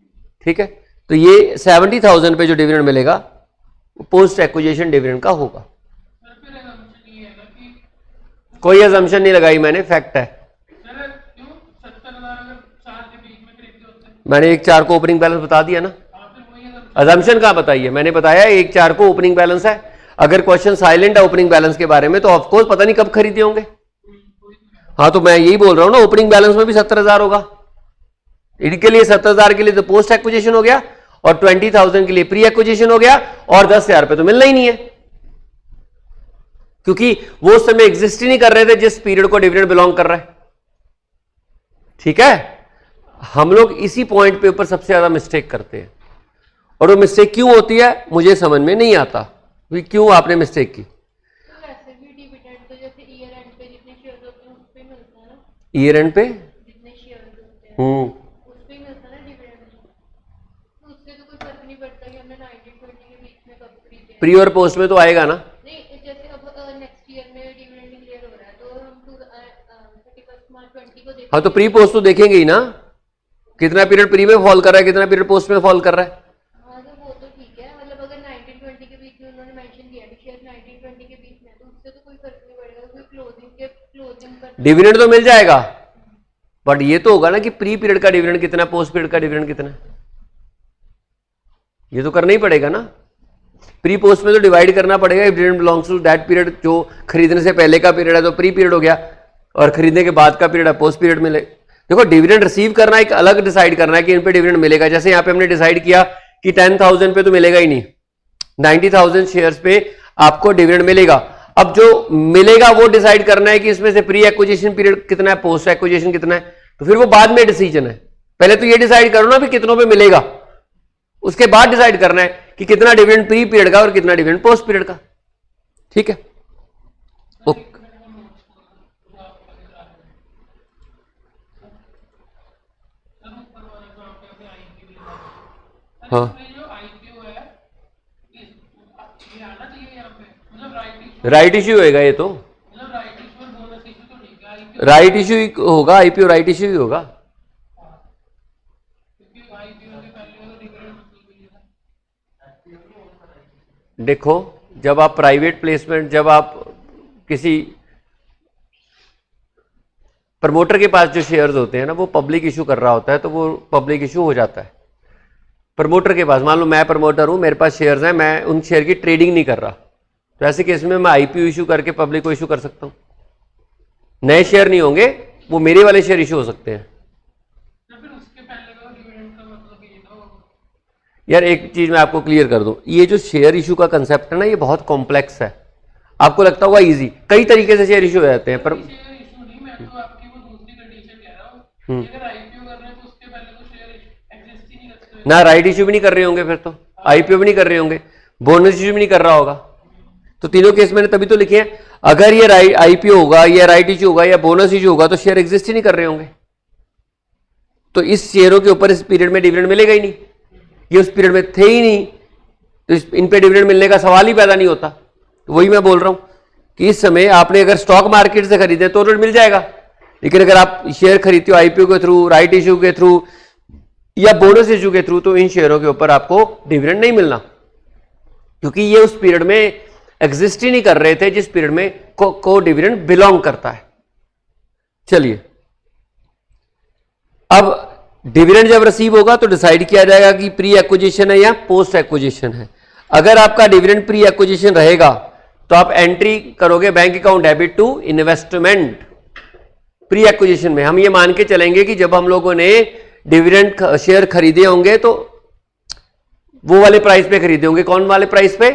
ठीक है। तो ये 70,000 पे जो डिविडेंड मिलेगा वो पोस्ट एक्विजिशन डिविडेंड का होगा। कोई अजम्पशन नहीं लगाई मैंने, फैक्ट है। मैंने 1/4 को ओपनिंग बैलेंस बता दिया ना, अजम्पशन कहां बताइए, मैंने बताया 1/4 को ओपनिंग बैलेंस है। अगर क्वेश्चन साइलेंट है ओपनिंग बैलेंस के बारे में तो ऑफकोर्स पता नहीं कब खरीदे होंगे। हाँ तो मैं यही बोल रहा हूं ना, ओपनिंग बैलेंस में भी 70,000 होगा, इनके लिए 70,000 के लिए तो पोस्ट एक्विजिशन हो गया और 20,000 के लिए प्री एक्विजिशन हो गया, और 10,000 पे तो मिलना ही नहीं है क्योंकि वो उस समय एग्जिस्ट ही नहीं कर रहे थे जिस पीरियड को डिविडेंड बिलोंग कर रहा है, ठीक है। हम लोग इसी पॉइंट पे ऊपर सबसे ज्यादा मिस्टेक करते हैं, और वो मिस्टेक क्यों होती है मुझे समझ में नहीं आता, क्यों आपने मिस्टेक की। ईयर एंड पे प्री और पोस्ट में तो आएगा ना, जैसे अब नेक्स्ट ईयर में डिविडेंड डिक्लेयर हो रहा है तो हम 31 मार्च 20 को देखेंगे। हाँ तो प्री पोस्ट तो देखेंगे ही ना, कितना पीरियड प्री में फॉल कर रहा है, कितना पीरियड पोस्ट में फॉल कर रहा है। हाँ तो वो तो ठीक है, मतलब अगर 19-20 के बीच में उन्होंने मेंशन किया है शेयर 19-20 के बीच में, तो उससे तो कोई फर्क नहीं पड़ेगा क्योंकि क्लोजिंग कर डिविडेंड तो मिल जाएगा, बट ये तो होगा ना कि प्री पीरियड का डिविडेंड कितना, पोस्ट पीरियड का डिविडेंड कितना, ये तो करना ही पड़ेगा ना। प्री पोस्ट में तो डिवाइड करना पड़ेगा, if dividend belongs to that period, जो खरीदने से पहले का पीरियड है तो प्री पीरियड हो गया, और खरीदने के बाद का पीरियड है पोस्ट पीरियड मिले। देखो डिविडेंड रिसीव करना एक अलग डिसाइड करना है कि इन पे डिविडेंड मिलेगा, जैसे यहां पे हमने डिसाइड किया कि 10,000 पे तो मिलेगा ही नहीं, 90,000 शेयर्स पे आपको डिविडेंड मिलेगा। अब जो मिलेगा वो डिसाइड करना है कि इसमें से प्री एक्विजिशन पीरियड कितना है, पोस्ट एक्विजिशन कितना है, तो फिर वो बाद में डिसीजन है। पहले तो ये डिसाइड करो ना भी कितनों पे मिलेगा, उसके बाद डिसाइड करना है कि कितना डिविडेंड प्री पीरियड का और कितना डिविडेंड पोस्ट पीरियड का, ठीक है। ओके हाँ, राइट इश्यू होगा ये तो, राइट इश्यू होगा, आईपीओ राइट इश्यू ही होगा। देखो जब आप प्राइवेट प्लेसमेंट, जब आप किसी प्रमोटर के पास जो शेयर्स होते हैं ना वो पब्लिक इशू कर रहा होता है तो वो पब्लिक इशू हो जाता है। प्रमोटर के पास, मान लो मैं प्रमोटर हूं, मेरे पास शेयर्स हैं, मैं उन शेयर की ट्रेडिंग नहीं कर रहा, तो ऐसे केस में मैं आईपीओ इशू करके पब्लिक को इशू कर सकता हूं। नए शेयर नहीं होंगे, वो मेरे वाले शेयर इशू हो सकते हैं। यार एक चीज मैं आपको क्लियर कर दूं, ये जो शेयर इशू का कंसेप्ट है ना ये बहुत कॉम्प्लेक्स है। आपको लगता होगा इजी, कई तरीके से शेयर इशू हो जाते हैं, पर ना राइट इशू भी नहीं कर रहे होंगे, फिर तो आईपीओ भी नहीं कर रहे होंगे, बोनस इशू भी नहीं कर रहा होगा, तो तीनों केस मैंने तभी तो लिखे हैं। अगर ये आईपीओ होगा या राइट इशू होगा या बोनस इशू होगा तो शेयर एग्जिस्ट ही नहीं कर रहे होंगे, तो इस शेयरों के ऊपर इस पीरियड में डिविडेंड मिलेगा ही नहीं, ये उस पीरियड में थे ही नहीं, तो इन पे डिविडेंड मिलने का सवाल ही पैदा नहीं होता। तो वही मैं बोल रहा हूं कि इस समय आपने अगर स्टॉक मार्केट से खरीदे तो रेट मिल जाएगा, लेकिन अगर आप शेयर खरीदते हो आईपीओ के थ्रू, राइट इशू के थ्रू या बोनस इशू के थ्रू, तो इन शेयरों के ऊपर आपको डिविडेंड नहीं मिलना, क्योंकि ये उस पीरियड में एग्जिस्ट ही नहीं कर रहे थे जिस पीरियड में को डिविडेंड बिलोंग करता है। चलिए अब डिविडेंड जब रिसीव होगा तो डिसाइड किया जाएगा कि प्री एक्विजिशन है या पोस्ट एक्विजिशन है। अगर आपका डिविडेंड प्री एक्विजिशन रहेगा तो आप एंट्री करोगे bank account debit to investment. Pre acquisition में हम ये मान के चलेंगे कि जब हम लोगों ने डिविडेंड शेयर खरीदे होंगे तो वो वाले प्राइस पे खरीदे होंगे। कौन वाले प्राइस पे?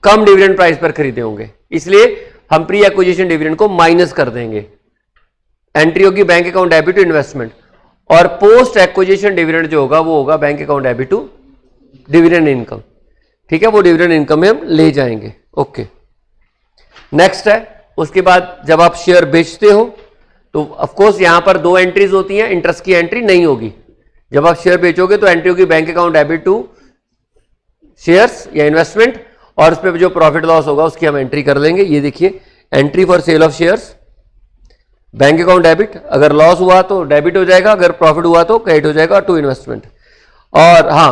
कम डिविडेंड प्राइस पर खरीदे होंगे, इसलिए हम प्री एक्विजिशन डिविडेंड को माइनस कर देंगे। एंट्री होगी bank account debit to investment, और पोस्ट एक्विजिशन डिविडेंड जो होगा वो होगा bank account debit to dividend income. ठीक है, वो डिविडेंड इनकम में हम ले जाएंगे। ओके, नेक्स्ट है, उसके बाद जब आप शेयर बेचते हो तो ऑफ कोर्स यहां पर दो एंट्रीज होती हैं, इंटरेस्ट की एंट्री नहीं होगी। जब आप शेयर बेचोगे तो एंट्री होगी bank account debit to shares या इन्वेस्टमेंट, और उस पर जो प्रॉफिट लॉस होगा उसकी हम एंट्री कर लेंगे। ये देखिए, entry for sale of shares, bank account debit, अगर लॉस हुआ तो डेबिट हो जाएगा, अगर प्रॉफिट हुआ तो क्रेडिट हो जाएगा टू इन्वेस्टमेंट। और हाँ,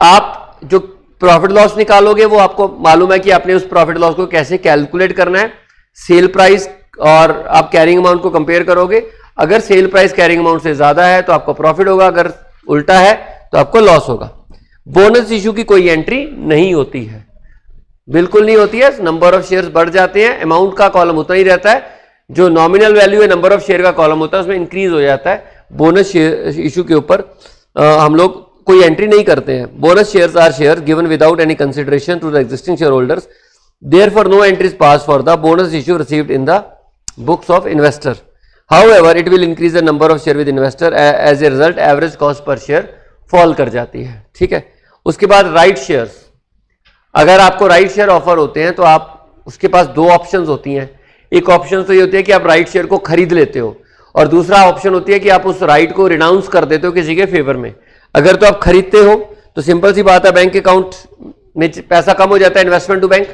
आप जो प्रॉफिट लॉस निकालोगे वो आपको मालूम है कि आपने उस प्रॉफिट लॉस को कैसे कैलकुलेट करना है। सेल प्राइस और आप कैरिंग अमाउंट को कंपेयर करोगे, अगर सेल प्राइस कैरिंग अमाउंट से ज्यादा है तो आपको प्रॉफिट होगा, अगर उल्टा है तो आपको लॉस होगा। बोनस इशू की कोई एंट्री नहीं होती है, बिल्कुल नहीं होती है। नंबर ऑफ शेयर्स बढ़ जाते हैं, अमाउंट का कॉलम उतना ही रहता है, जो नॉमिनल वैल्यू है नंबर ऑफ शेयर का कॉलम होता है उसमें इंक्रीज हो जाता है। बोनस इशू के ऊपर हम लोग कोई एंट्री नहीं करते हैं। Bonus shares are share given without any consideration to the existing share holders, therefore no entries pass for the bonus issue received in the books of investor. However it will increase the number of share with investor, as a result average cost per share fall कर जाती है। ठीक है, उसके बाद right shares, अगर आपको right share offer होते हैं तो आप उसके पास दो ऑप्शंस होती हैं। एक ऑप्शन तो ये होती है कि आप राइट शेयर को खरीद लेते हो, और दूसरा ऑप्शन होती है कि आप उस राइट को रिनाउंस कर देते हो किसी के फेवर में। अगर तो आप खरीदते हो तो सिंपल सी बात है, बैंक अकाउंट में पैसा कम हो जाता है, इन्वेस्टमेंट टू बैंक।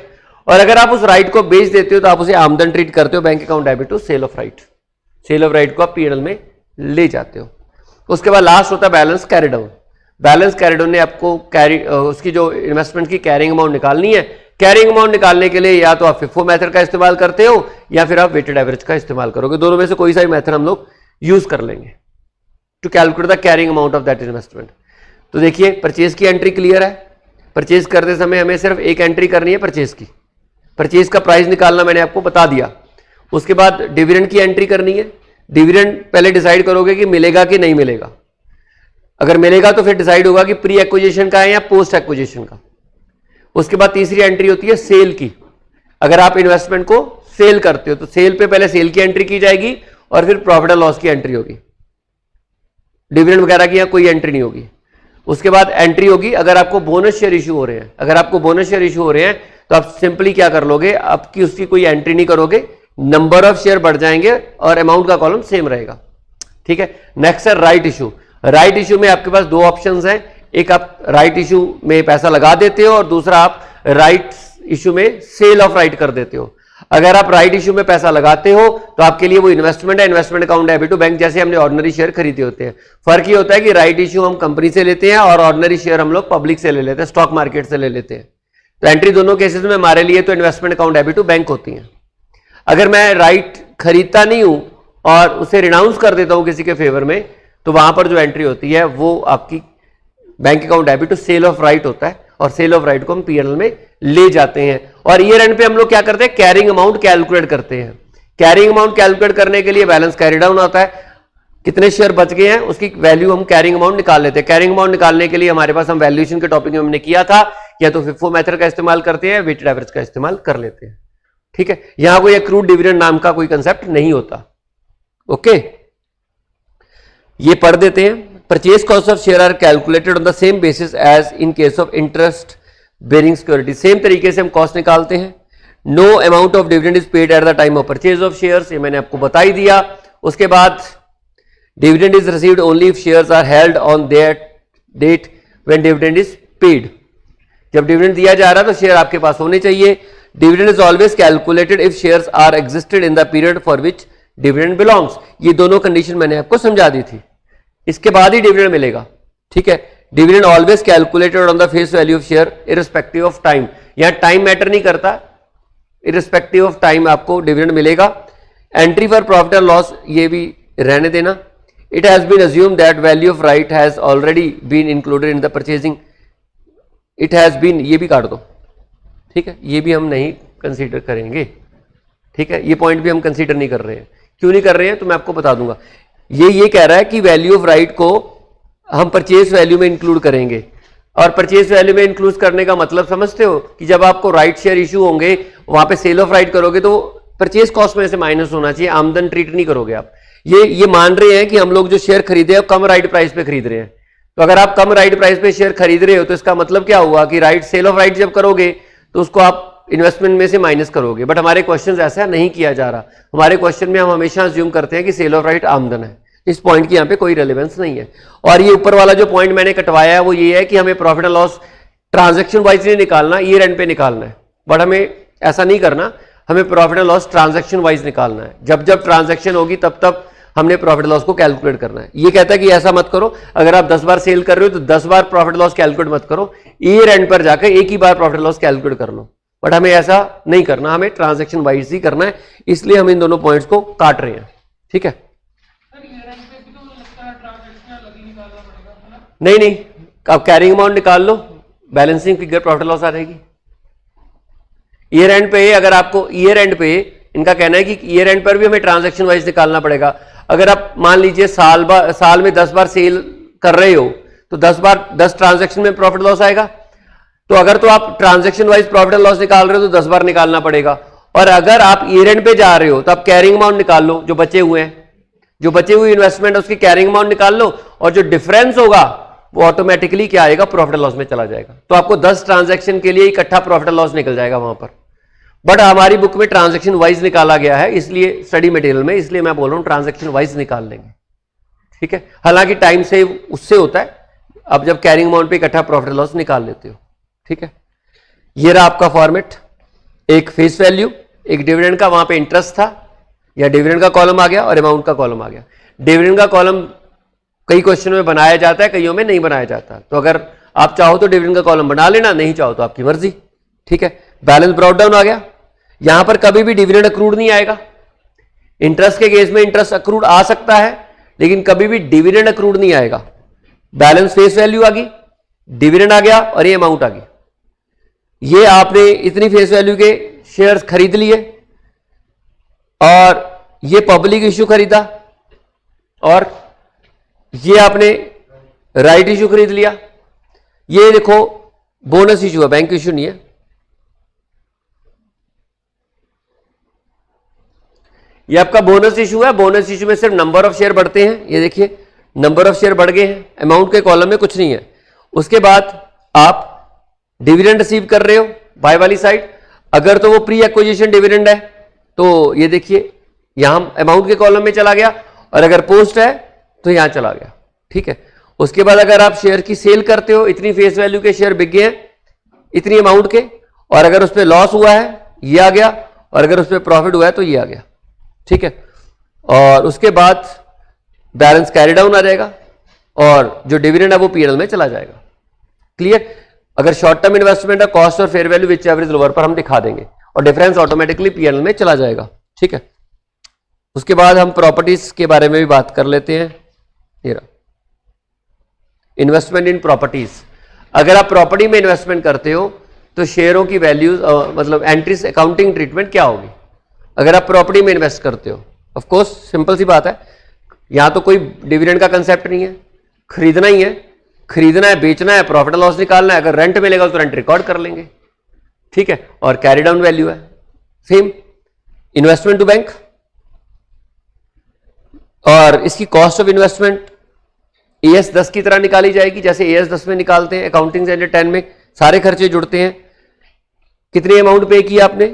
और अगर आप उस राइट को बेच देते हो तो आप उसे आमदन ट्रीट करते हो, bank account debit to sale of right. Sale of right को आप पीएनएल में ले जाते हो। उसके बाद लास्ट होता है balance carry down. Balance carry down ने आपको उसकी जो इन्वेस्टमेंट की कैरिंग अमाउंट निकालनी है। कैरिंग अमाउंट निकालने के लिए या तो आप फिफो मेथड का इस्तेमाल करते हो या फिर आप वेटेड एवरेज का इस्तेमाल करोगे। दोनों में से कोई सा भी मेथड हम लोग यूज कर लेंगे to calculate the carrying amount of that investment. तो देखिए, परचेज की एंट्री क्लियर है। परचेज करते समय हमें सिर्फ एक एंट्री करनी है परचेज की। परचेज का प्राइस निकालना मैंने आपको बता दिया। उसके बाद डिविडेंड की एंट्री करनी है। डिविडेंड पहले डिसाइड करोगे कि मिलेगा कि नहीं मिलेगा। अगर मिलेगा तो फिर डिसाइड होगा कि प्री एक्विजिशन का है या पोस्ट एक्विजिशन का। उसके बाद तीसरी एंट्री होती है सेल की। अगर आप इन्वेस्टमेंट को सेल करते हो तो सेल पे पहले सेल की एंट्री की जाएगी और फिर प्रॉफिट एंड लॉस की एंट्री होगी। डिविडेंड वगैरह की यहां कोई एंट्री नहीं होगी। उसके बाद एंट्री होगी अगर आपको बोनस शेयर इशू हो रहे हैं। अगर आपको बोनस शेयर इशू हो रहे हैं तो आप सिंपली क्या कर लोगे, आपकी उसकी कोई एंट्री नहीं करोगे, नंबर ऑफ शेयर बढ़ जाएंगे और अमाउंट का कॉलम सेम रहेगा। ठीक है, नेक्स्ट है राइट इशू। राइट इशू में आपके पास दो ऑप्शंस हैं, एक आप राइट इशू में पैसा लगा देते हो और दूसरा आप राइट इशू में सेल ऑफ राइट कर देते हो। अगर आप राइट इशू में पैसा लगाते हो तो आपके लिए वो इन्वेस्टमेंट है, investment account debit to bank, जैसे हमने ऑर्डिनरी शेयर खरीदे होते हैं। फर्क ये होता है कि राइट इशू हम कंपनी से लेते हैं और ऑर्डिनरी शेयर हम लोग पब्लिक से ले लेते हैं, स्टॉक मार्केट से ले लेते हैं। तो एंट्री दोनों केसेस में हमारे लिए तो investment account debit to bank होती है। अगर मैं राइट खरीदता नहीं हूं और उसे रिनाउंस कर देता हूं किसी के फेवर में, तो वहां पर जो एंट्री होती है वो आपकी bank account debit to sale of right होता है, और सेल ऑफ राइट को हम पीएनएल में ले जाते हैं। और ईयर एंड पे हम लोग क्या करते हैं, कैरिंग अमाउंट कैलकुलेट करते हैं। कैरिंग अमाउंट कैलकुलेट करने के लिए बैलेंस कैरी डाउन आता है, कितने शेयर बच गए हैं उसकी वैल्यू हम कैरिंग अमाउंट निकाल लेते हैं। कैरिंग अमाउंट निकालने के लिए हमारे पास हम वैल्यूएशन के टॉपिक में हमने किया था, या तो फिफो मेथड का इस्तेमाल करते हैं, वेटेड एवरेज का इस्तेमाल कर लेते हैं। ठीक है, यहां कोई एक्रूड डिविडेंड नाम का कोई कंसेप्ट नहीं होता। ओके, ये पढ़ देते हैं। Purchase cost of share are calculated on the same basis as in case of interest bearing security. Same तरीके से हम कॉस्ट निकालते हैं। No amount of dividend is paid at the time of purchase of shares, ये मैंने आपको बता ही दिया। उसके बाद dividend is received only if shares are held on that date when dividend is paid. जब डिविडेंड दिया जा रहा है तो शेयर आपके पास होने चाहिए। Dividend is always calculated if shares are existed in the period for which dividend belongs. ये दोनों कंडीशन मैंने आपको समझा दी थी, इसके बाद ही डिविडेंड मिलेगा। ठीक है, dividend always calculated on the face value of share irrespective of time. यहां टाइम मैटर नहीं करता, इररिस्पेक्टिव ऑफ टाइम आपको डिविडेंड मिलेगा। Entry for profit and loss ये भी रहने देना। It has been assumed that value of right has already been included in the purchasing. It has been, ये भी काट दो। ठीक है, ये भी हम नहीं कंसीडर करेंगे। ठीक है, ये पॉइंट भी हम कंसीडर नहीं कर रहे हैं। क्यों नहीं कर रहे हैं तो मैं आपको बता दूंगा। ये कह रहा है कि वैल्यू ऑफ राइट को हम परचेज वैल्यू में इंक्लूड करेंगे। और परचेज वैल्यू में इंक्लूड करने का मतलब समझते हो कि जब आपको राइट शेयर इशू होंगे, वहां पे सेल ऑफ राइट करोगे तो परचेज कॉस्ट में से माइनस होना चाहिए, आमदन ट्रीट नहीं करोगे आप। ये मान रहे हैं कि हम लोग जो शेयर खरीदे हैं कम राइट प्राइस पे खरीद रहे हैं। तो अगर आप कम राइट प्राइस पे शेयर खरीद रहे हो तो इसका मतलब क्या हुआ कि राइट सेल ऑफ राइट जब करोगे तो उसको आप इन्वेस्टमेंट में से माइनस करोगे। बट हमारे क्वेश्चन ऐसा नहीं किया जा रहा। हमारे क्वेश्चन में हम हमेशा अज्यूम करते हैं कि सेल ऑफ राइट आमदन है। इस पॉइंट की यहाँ पे कोई रेलेवेंस नहीं है। और ये ऊपर वाला जो पॉइंट मैंने कटवाया है वो ये है कि हमें profit and loss transaction wise नहीं निकालना, ईयर एंड पे निकालना है। बट हमें ऐसा नहीं करना, हमें profit and loss transaction wise निकालना है। जब जब ट्रांजैक्शन होगी तब तब हमने प्रॉफिट लॉस को कैलकुलेट करना है। ये कहता है कि ऐसा मत करो, अगर आप 10 बार सेल कर रहे हो तो 10 बार प्रॉफिट लॉस कैलकुलेट मत करो, ईयर एंड पर जाकर एक ही बार प्रॉफिट लॉस कैलकुलेट कर लो। बट हमें ऐसा नहीं करना, हमें ट्रांजैक्शन वाइज ही करना है, इसलिए हम इन दोनों पॉइंट्स को काट रहे हैं। ठीक है, नहीं, आप कैरिंग अमाउंट निकाल लो, बैलेंसिंग फिगर प्रॉफिट लॉस आ जाएगी। ईयर एंड पे अगर आपको ईयर एंड पे इनका कहना है कि ईयर एंड पर भी हमें ट्रांजैक्शन वाइज निकालना पड़ेगा। अगर आप मान लीजिए साल में 10 बार सेल कर रहे हो तो 10 ट्रांजैक्शन में प्रॉफिट लॉस आएगा। तो अगर तो आप ट्रांजैक्शन वाइज प्रॉफिट लॉस निकाल रहे हो तो 10 बार निकालना पड़ेगा। और अगर आप ईयर एंड पे जा रहे हो तो आप कैरिंग अमाउंट निकाल लो, जो बचे हुए हैं, जो बचे हुए इन्वेस्टमेंट उसकी कैरिंग अमाउंट निकाल लो, और जो डिफरेंस होगा वो ऑटोमेटिकली क्या आएगा, प्रॉफिट लॉस में चला जाएगा। तो आपको 10 ट्रांजैक्शन के लिए इकट्ठा प्रॉफिट लॉस निकल जाएगा वहां पर। बट हमारी बुक में ट्रांजैक्शन वाइज निकाला गया है, इसलिए स्टडी मटेरियल में, इसलिए मैं बोल रहा हूं ट्रांजैक्शन वाइज निकाल लेंगे। ठीक है, हालांकि टाइम सेव उससे होता है अब जब कैरिंग अमाउंट पे इकट्ठा प्रॉफिट लॉस निकाल लेते हो। ठीक है, ये रहा आपका फॉर्मेट, एक फेस वैल्यू, एक डिविडेंड का, वहां पे इंटरेस्ट था या डिविडेंड का कॉलम आ गया और अमाउंट का कॉलम आ गया। डिविडेंड का कॉलम कई क्वेश्चन में बनाया जाता है, कईयों में नहीं बनाया जाता। तो अगर आप चाहो तो डिविडेंड का कॉलम बना लेना, नहीं चाहो तो आपकी मर्जी। ठीक है, बैलेंस ब्रॉट डाउन आ गया। यहां पर कभी भी डिविडेंड अक्रूड नहीं आएगा। इंटरेस्ट के केस में इंटरेस्ट अक्रूड आ सकता है लेकिन कभी भी डिविडेंड अक्रूड नहीं आएगा। बैलेंस फेस वैल्यू आ गई, डिविडेंड आ गया और ये अमाउंट आ गई। ये आपने इतनी फेस वैल्यू के शेयर्स खरीद लिए और ये पब्लिक इश्यू खरीदा और ये आपने राइट इश्यू खरीद लिया। ये देखो बोनस इश्यू है, बैंक इश्यू नहीं है। ये आपका बोनस इशू है। बोनस इशू में सिर्फ नंबर ऑफ शेयर बढ़ते हैं, ये देखिए नंबर ऑफ शेयर बढ़ गए हैं, अमाउंट के कॉलम में कुछ नहीं है। उसके बाद आप डिविडेंड रिसीव कर रहे हो बाय वाली साइड, अगर तो वो प्री एक्विजिशन डिविडेंड है तो ये देखिए यहां अमाउंट के कॉलम में चला गया, और अगर पोस्ट है तो यहां चला गया। ठीक है, उसके बाद अगर आप शेयर की सेल करते हो, इतनी फेस वैल्यू के शेयर बिक गए हैं इतनी अमाउंट के, और अगर उस पर लॉस हुआ है ये आ गया, और अगर उस पर प्रॉफिट हुआ है तो ये आ गया। ठीक है, और उसके बाद बैलेंस कैरी डाउन आ जाएगा और जो डिविडेंड है वो पीएनएल में चला जाएगा। क्लियर? अगर शॉर्ट टर्म इन्वेस्टमेंट है, कॉस्ट और fair value which average lower पर हम दिखा देंगे और डिफरेंस ऑटोमेटिकली पीएनएल में चला जाएगा। ठीक है, उसके बाद हम प्रॉपर्टीज के बारे में भी बात कर लेते हैं। ये इन्वेस्टमेंट इन प्रॉपर्टीज, अगर आप प्रॉपर्टी में इन्वेस्टमेंट करते हो तो शेयरों की वैल्यूज मतलब एंट्रीज अकाउंटिंग ट्रीटमेंट क्या होगी अगर आप प्रॉपर्टी में इन्वेस्ट करते हो? ऑफ कोर्स सिंपल सी बात है, यहां तो कोई डिविडेंड का कंसेप्ट नहीं है, खरीदना ही है, खरीदना है, बेचना है, प्रॉफिट लॉस निकालना है। अगर रेंट मिलेगा तो रेंट रिकॉर्ड कर लेंगे। ठीक है, और कैरी डाउन वैल्यू है सेम। इन्वेस्टमेंट टू बैंक, और इसकी कॉस्ट ऑफ इन्वेस्टमेंट एएस 10 की तरह निकाली जाएगी, जैसे एएस 10 में निकालते हैं। अकाउंटिंग स्टैंडर्ड 10 में सारे खर्चे जुड़ते हैं। कितनी अमाउंट पे किया आपने,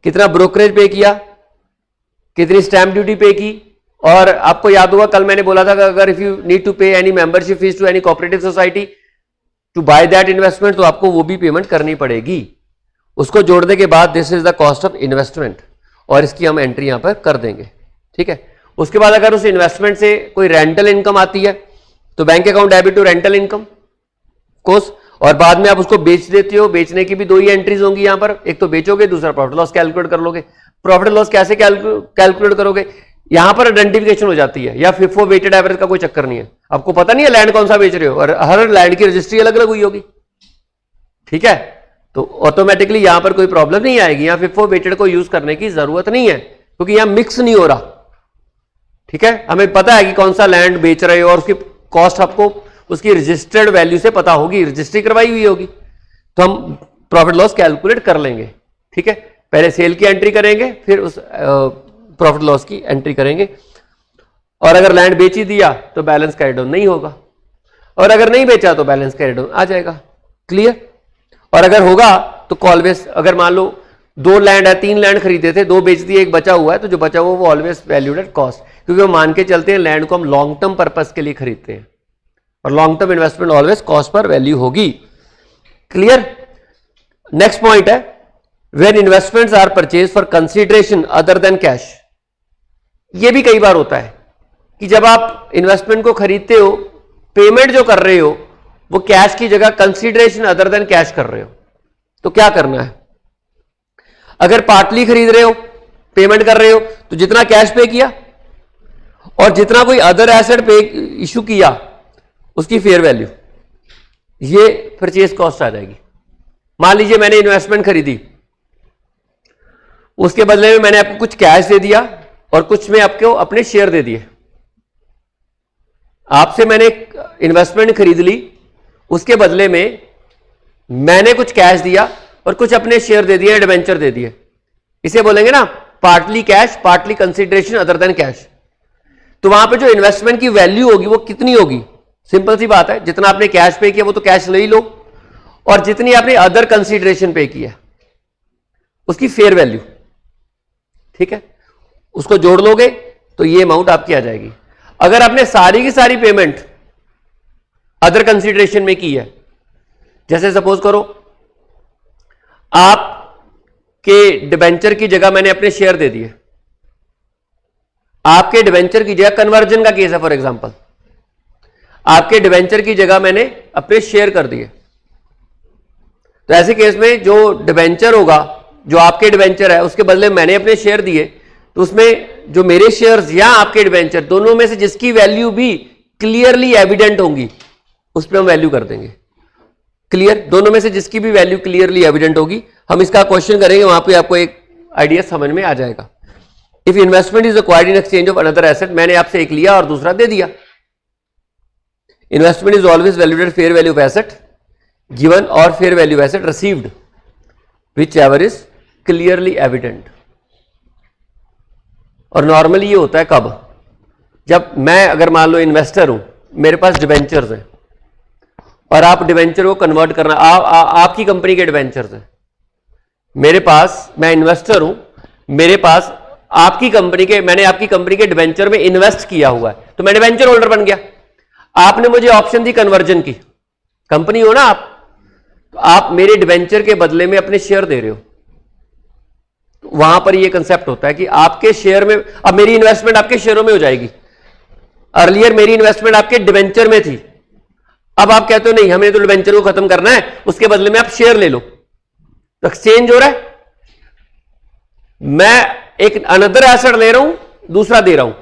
कितना ब्रोकरेज पे किया, कितनी स्टैंप ड्यूटी पे की, और आपको याद होगा कल मैंने बोला था कि अगर if you need to pay any membership fees to any cooperative society to buy that investment, तो आपको वो भी पेमेंट करनी पड़ेगी। उसको जोड़ने के बाद this is the cost of investment, और इसकी हम एंट्री यहां पर कर देंगे। ठीक है, उसके बाद अगर उस इन्वेस्टमेंट से कोई रेंटल इनकम आती है तो bank account debit to rental income course, और बाद में आप उसको बेच देते हो। बेचने की भी दो ही एंट्रीज होंगी यहां पर, एक तो बेचोगे, दूसरा प्रॉफिट लॉस कैलकुलेट कर लोगे। प्रॉफिट लॉस कैसे कैलकुलेट करोगे? यहां पर आइडेंटिफिकेशन हो जाती है, या फिफो वेटेड एवरेज का कोई चक्कर नहीं है। आपको पता नहीं है लैंड कौन सा बेच रहे हो, और हर लैंड की रजिस्ट्री अलग अलग हुई होगी। ठीक है, तो ऑटोमेटिकली यहां पर कोई प्रॉब्लम नहीं आएगी। यहां फिफो वेटेड को यूज करने की जरूरत नहीं है, क्योंकि यहां मिक्स नहीं हो रहा। ठीक है, हमें पता है कि कौन सा लैंड बेच रहे हो और उसकी कॉस्ट आपको उसकी रजिस्टर्ड वैल्यू से पता होगी, रजिस्ट्री करवाई हुई होगी, तो हम प्रॉफिट लॉस कैलकुलेट कर लेंगे। ठीक है, पहले सेल की एंट्री करेंगे, फिर उस प्रॉफिट लॉस की एंट्री करेंगे। और अगर लैंड बेच ही दिया तो बैलेंस कैरी डाउन नहीं होगा, और अगर नहीं बेचा तो बैलेंस कैरी डाउन आ जाएगा। क्लियर? और अगर होगा तो ऑलवेज, अगर मान लो 2 लैंड है, 3 लैंड खरीदे थे, 2 बेच दिए, 1 बचा हुआ है, तो जो बचा हुआ वो ऑलवेज वैल्यूड एट कॉस्ट, क्योंकि वो मान के चलते हैं लैंड को हम लॉन्ग टर्म पर्पस के लिए खरीदते हैं, और long term investment always cost पर वैल्यू होगी। क्लियर? नेक्स्ट पॉइंट है when investments are purchase for consideration other than cash. ये भी कई बार होता है कि जब आप इन्वेस्टमेंट को खरीदते हो, पेमेंट जो कर रहे हो वो कैश की जगह कंसीडरेशन अदर देन कैश कर रहे हो, तो क्या करना है? अगर पार्टली खरीद रहे हो, पेमेंट कर रहे हो, तो जितना कैश पे किया और जितना कोई अदर एसेट पे इशू किया उसकी फेयर वैल्यू, ये परचेज कॉस्ट आ जाएगी। मान लीजिए मैंने इन्वेस्टमेंट खरीदी, उसके बदले में मैंने आपको कुछ कैश दे दिया और कुछ में आपको अपने शेयर दे दिए। आपसे मैंने इन्वेस्टमेंट खरीद ली, उसके बदले में मैंने कुछ कैश दिया और कुछ अपने शेयर दे दिए, डिबेंचर दे दिए। इसे बोलेंगे ना partly cash, partly consideration other than cash. तो वहां पे जो इन्वेस्टमेंट की वैल्यू होगी वो कितनी होगी? सिंपल सी बात है, जितना आपने कैश पे किया वो तो कैश ले ही लो, और जितनी आपने अदर कंसीडरेशन पे किया उसकी फेयर वैल्यू। ठीक है, उसको जोड़ लोगे तो ये अमाउंट आपकी आ जाएगी। अगर आपने सारी की सारी पेमेंट अदर कंसीडरेशन में की है, जैसे सपोज करो आपके डिबेंचर की जगह मैंने अपने शेयर दे दिए, आपके डिबेंचर की जगह, कन्वर्जन का केस है फॉर एग्जांपल, आपके डिबेंचर की जगह मैंने अपने शेयर कर दिए, तो ऐसे केस में जो डिबेंचर होगा, जो आपके डिबेंचर है उसके बदले मैंने अपने शेयर दिए, तो उसमें जो मेरे शेयर्स या आपके डिबेंचर दोनों में से जिसकी वैल्यू भी क्लियरली एविडेंट होंगी उस पर हम वैल्यू कर देंगे। क्लियर? दोनों में से जिसकी भी वैल्यू क्लियरली एविडेंट होगी, हम इसका क्वेश्चन करेंगे, वहां पे आपको एक आइडिया समझ में आ जाएगा। If investment is acquired in exchange of another asset, मैंने आपसे एक लिया और दूसरा दे दिया। Investment is always valued at fair value of asset given और fair value of asset received which ever is clearly evident. और नॉर्मली ये होता है कब? जब मैं, अगर मान लो इन्वेस्टर हूं, मेरे पास डिबेंचर्स हैं और आप डिबेंचर को कन्वर्ट करना, आपकी कंपनी के डिबेंचर्स हैं मेरे पास, मैं इन्वेस्टर हूं, मेरे पास आपकी कंपनी के, मैंने आपकी कंपनी के डिबेंचर में इन्वेस्ट किया हुआ है, तो मैं डिबेंचर होल्डर बन गया। आपने मुझे ऑप्शन दी कन्वर्जन की, कंपनी हो ना आप, तो आप मेरे डिबेंचर के बदले में अपने शेयर दे रहे हो। तो वहां पर ये कंसेप्ट होता है कि आपके शेयर में, अब मेरी इन्वेस्टमेंट आपके शेयरों में हो जाएगी। अर्लियर मेरी इन्वेस्टमेंट आपके डिबेंचर में थी, अब आप कहते हो नहीं हमें तो डिबेंचर को खत्म करना है, उसके बदले में आप शेयर ले लो, तो एक्सचेंज हो रहा है। मैं एक अनदर एसेट ले रहा हूं, दूसरा दे रहा हूं,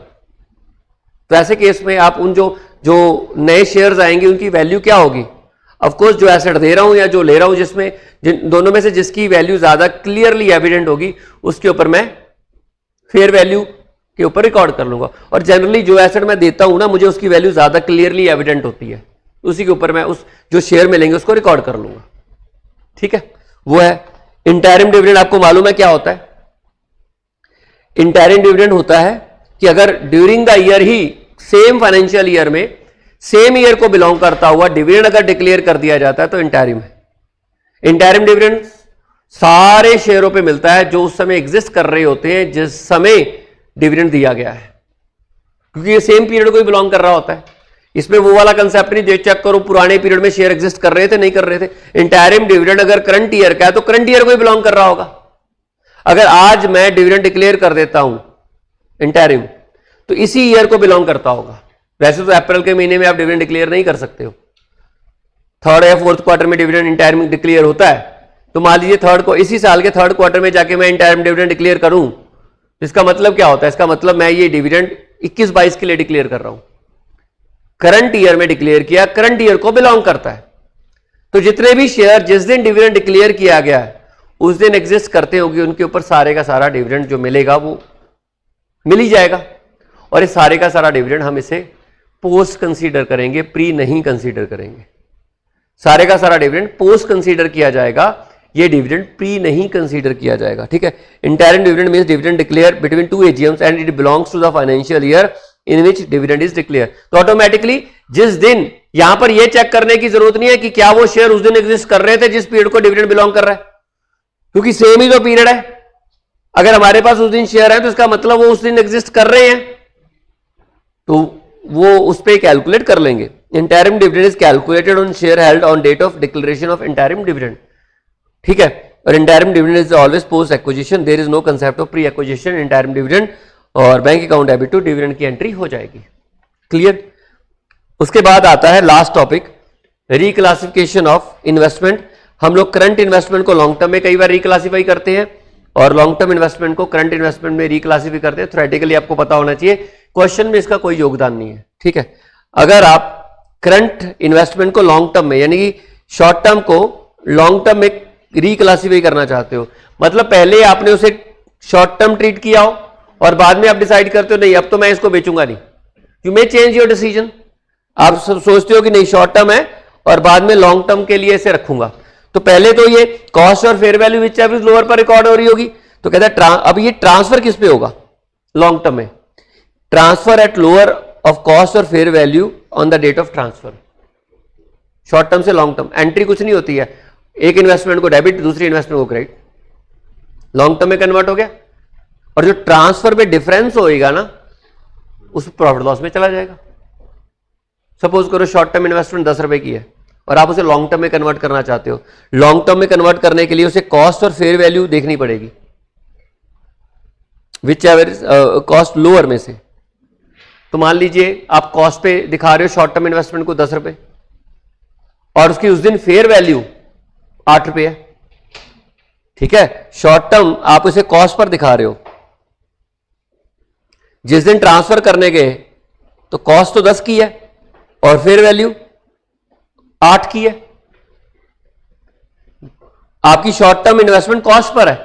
तो ऐसे केस में आप उन जो नए शेयर्स आएंगे उनकी वैल्यू क्या होगी? ऑफ कोर्स जो एसेट दे रहा हूं या जो ले रहा हूं, जिसमें दोनों में से जिसकी वैल्यू ज्यादा क्लियरली एविडेंट होगी उसके ऊपर मैं फेयर वैल्यू के ऊपर रिकॉर्ड कर लूंगा। और जनरली जो एसेट मैं देता हूं ना, मुझे उसकी वैल्यू ज्यादा क्लियरली एविडेंट होती है, उसी के ऊपर मैं उस जो शेयर मिलेंगे उसको रिकॉर्ड कर लूंगा। ठीक है, वो है इंटरिम डिविडेंड। आपको मालूम है क्या होता है? इंटरिम डिविडेंड होता है कि अगर during the year he, same financial year में, सेम ईयर को बिलोंग करता हुआ डिविडेंड अगर डिक्लेयर कर दिया जाता है तो इंटरिम है। इंटरिम डिविडेंड सारे शेयरों पे मिलता है जो उस समय एग्जिस्ट कर रहे होते हैं जिस समय डिविडेंड दिया गया है, क्योंकि ये सेम पीरियड को ही बिलोंग कर रहा होता है। इसमें वो वाला कंसेप्ट नहीं, चेक करो पुराने पीरियड में शेयर एग्जिस्ट कर रहे थे नहीं कर रहे थे। इंटरिम डिविडेंड अगर करंट ईयर का है तो करंट ईयर को ही बिलोंग कर रहा होगा। अगर आज मैं डिविडेंड डिक्लेयर कर देता हूं इंटरिम, तो इसी ईयर को बिलोंग करता होगा। वैसे तो अप्रैल के महीने में आप डिविडेंड डिक्लेयर नहीं कर सकते हो, थर्ड या फोर्थ क्वार्टर में डिविडेंड इंटरिम डिक्लेयर होता है। तो मान लीजिए इसी साल के थर्ड क्वार्टर में जाके मैं इंटरिम डिविडेंड डिक्लेयर करूं, तो इसका मतलब क्या होता है? इसका मतलब मैं ये डिविडेंड 21-22 के लिए डिक्लेयर कर रहा हूं। करंट ईयर में डिक्लेयर किया, करंट ईयर को बिलोंग करता है। तो जितने भी शेयर जिस दिन डिविडेंड डिक्लेयर किया गया है उस दिन एग्जिस्ट करते होंगे, उनके ऊपर सारे का सारा डिविडेंड जो मिलेगा वो मिल ही जाएगा। और इस सारे का सारा डिविडेंड हम इसे पोस्ट कंसीडर करेंगे, प्री नहीं कंसीडर करेंगे। सारे का सारा डिविडेंड पोस्ट कंसीडर किया जाएगा, ये डिविडेंड प्री नहीं कंसीडर किया जाएगा। ठीक है, interim dividend means dividend declare between 2 AGMs and it belongs to the financial year in which dividend is declare. तो ऑटोमेटिकली जिस दिन, यहां पर यह चेक करने की जरूरत नहीं है कि क्या वो शेयर उस दिन एग्जिस्ट कर रहे थे जिस पीरियड को डिविडेंड बिलोंग कर रहा है, क्योंकि सेम ही तो पीरियड है। अगर हमारे पास उस दिन शेयर है तो इसका मतलब वो उस दिन एग्जिस्ट कर रहे हैं, तो वो उस पर कैलकुलेट कर लेंगे। Interim dividend is calculated on share held on date of declaration of interim dividend. ठीक है, और interim dividend is always post acquisition, there is no concept of pre acquisition interim dividend, और bank account debit to dividend की entry हो जाएगी। Clear. उसके बाद आता है last topic, reclassification of investment. हम लोग करंट इन्वेस्टमेंट को लॉन्ग टर्म में कई बार रिक्लासिफाई करते हैं और लॉन्ग टर्म इन्वेस्टमेंट को करंट इन्वेस्टमेंट में रिक्लासिफाई करते हैं। थ्योरेटिकली आपको पता होना चाहिए, क्वेश्चन में इसका कोई योगदान नहीं है। ठीक है, अगर आप करंट इन्वेस्टमेंट को लॉन्ग टर्म में यानी कि शॉर्ट टर्म को लॉन्ग टर्म में रिक्लासिफाई करना चाहते हो, मतलब पहले आपने उसे शॉर्ट टर्म ट्रीट किया हो और बाद में आप डिसाइड करते हो नहीं अब तो मैं इसको बेचूंगा नहीं, you may change your decision. आप सोचते हो कि नहीं शॉर्ट टर्म है और बाद में लॉन्ग टर्म के लिए इसे रखूंगा, तो पहले तो ये कॉस्ट और fair value which average lower पर रिकॉर्ड हो रही होगी, तो कहता है अब ये ट्रांसफर किस पे होगा लॉन्ग टर्म में, transfer at lower of cost और fair value on the date of transfer. Short term से लॉन्ग टर्म एंट्री कुछ नहीं होती है, एक इन्वेस्टमेंट को डेबिट दूसरी इन्वेस्टमेंट को क्रेडिट, लॉन्ग टर्म में कन्वर्ट हो गया, और जो ट्रांसफर पे डिफरेंस होएगा ना उस प्रॉफिट लॉस में चला जाएगा। सपोज करो शॉर्ट टर्म इन्वेस्टमेंट 10 रुपए की है और आप उसे लॉन्ग टर्म में कन्वर्ट करना चाहते हो, लॉन्ग टर्म में कन्वर्ट करने के लिए उसे कॉस्ट और फेयर वैल्यू देखनी पड़ेगी, विच एवरेज कॉस्ट लोअर में से। तो मान लीजिए आप कॉस्ट पे दिखा रहे हो शॉर्ट टर्म इन्वेस्टमेंट को 10 रुपए और उसकी उस दिन फेयर वैल्यू 8 रुपए है। ठीक है, शॉर्ट टर्म आप उसे कॉस्ट पर दिखा रहे हो, जिस दिन ट्रांसफर करने गए तो कॉस्ट तो 10 की है और फेयर वैल्यू 8 की है। आपकी short term investment cost per है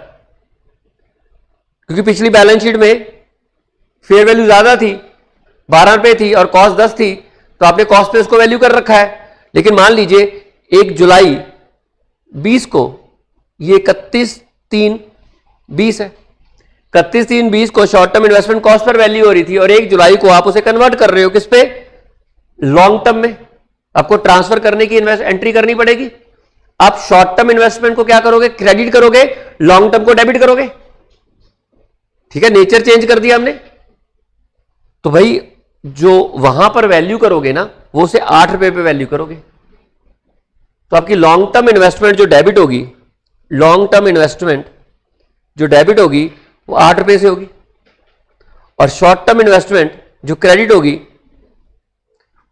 क्योंकि पिछली बैलेंस शीट में फेयर वैल्यू ज्यादा थी, 12 रुपए थी और कॉस्ट 10 थी, तो आपने कॉस्ट पे उसको वैल्यू कर रखा है। लेकिन मान लीजिए 1 जुलाई 20 को ये 31/3/20 है, 31/3/20 को शॉर्ट टर्म इन्वेस्टमेंट कॉस्ट पर वैल्यू हो रही थी और 1 जुलाई को आप उसे कन्वर्ट कर रहे हो किस पे, लॉन्ग टर्म में। आपको ट्रांसफर करने की एंट्री करनी पड़ेगी। आप शॉर्ट टर्म इन्वेस्टमेंट को क्या करोगे, क्रेडिट करोगे, लॉन्ग टर्म को डेबिट करोगे। ठीक है, नेचर चेंज कर दिया हमने। तो भाई जो वहां पर वैल्यू करोगे ना वो उसे 8 रुपए पे वैल्यू करोगे, तो आपकी लॉन्ग टर्म इन्वेस्टमेंट जो डेबिट होगी, लॉन्ग टर्म इन्वेस्टमेंट जो डेबिट होगी वो 8 रुपए से होगी और शॉर्ट टर्म इन्वेस्टमेंट जो क्रेडिट होगी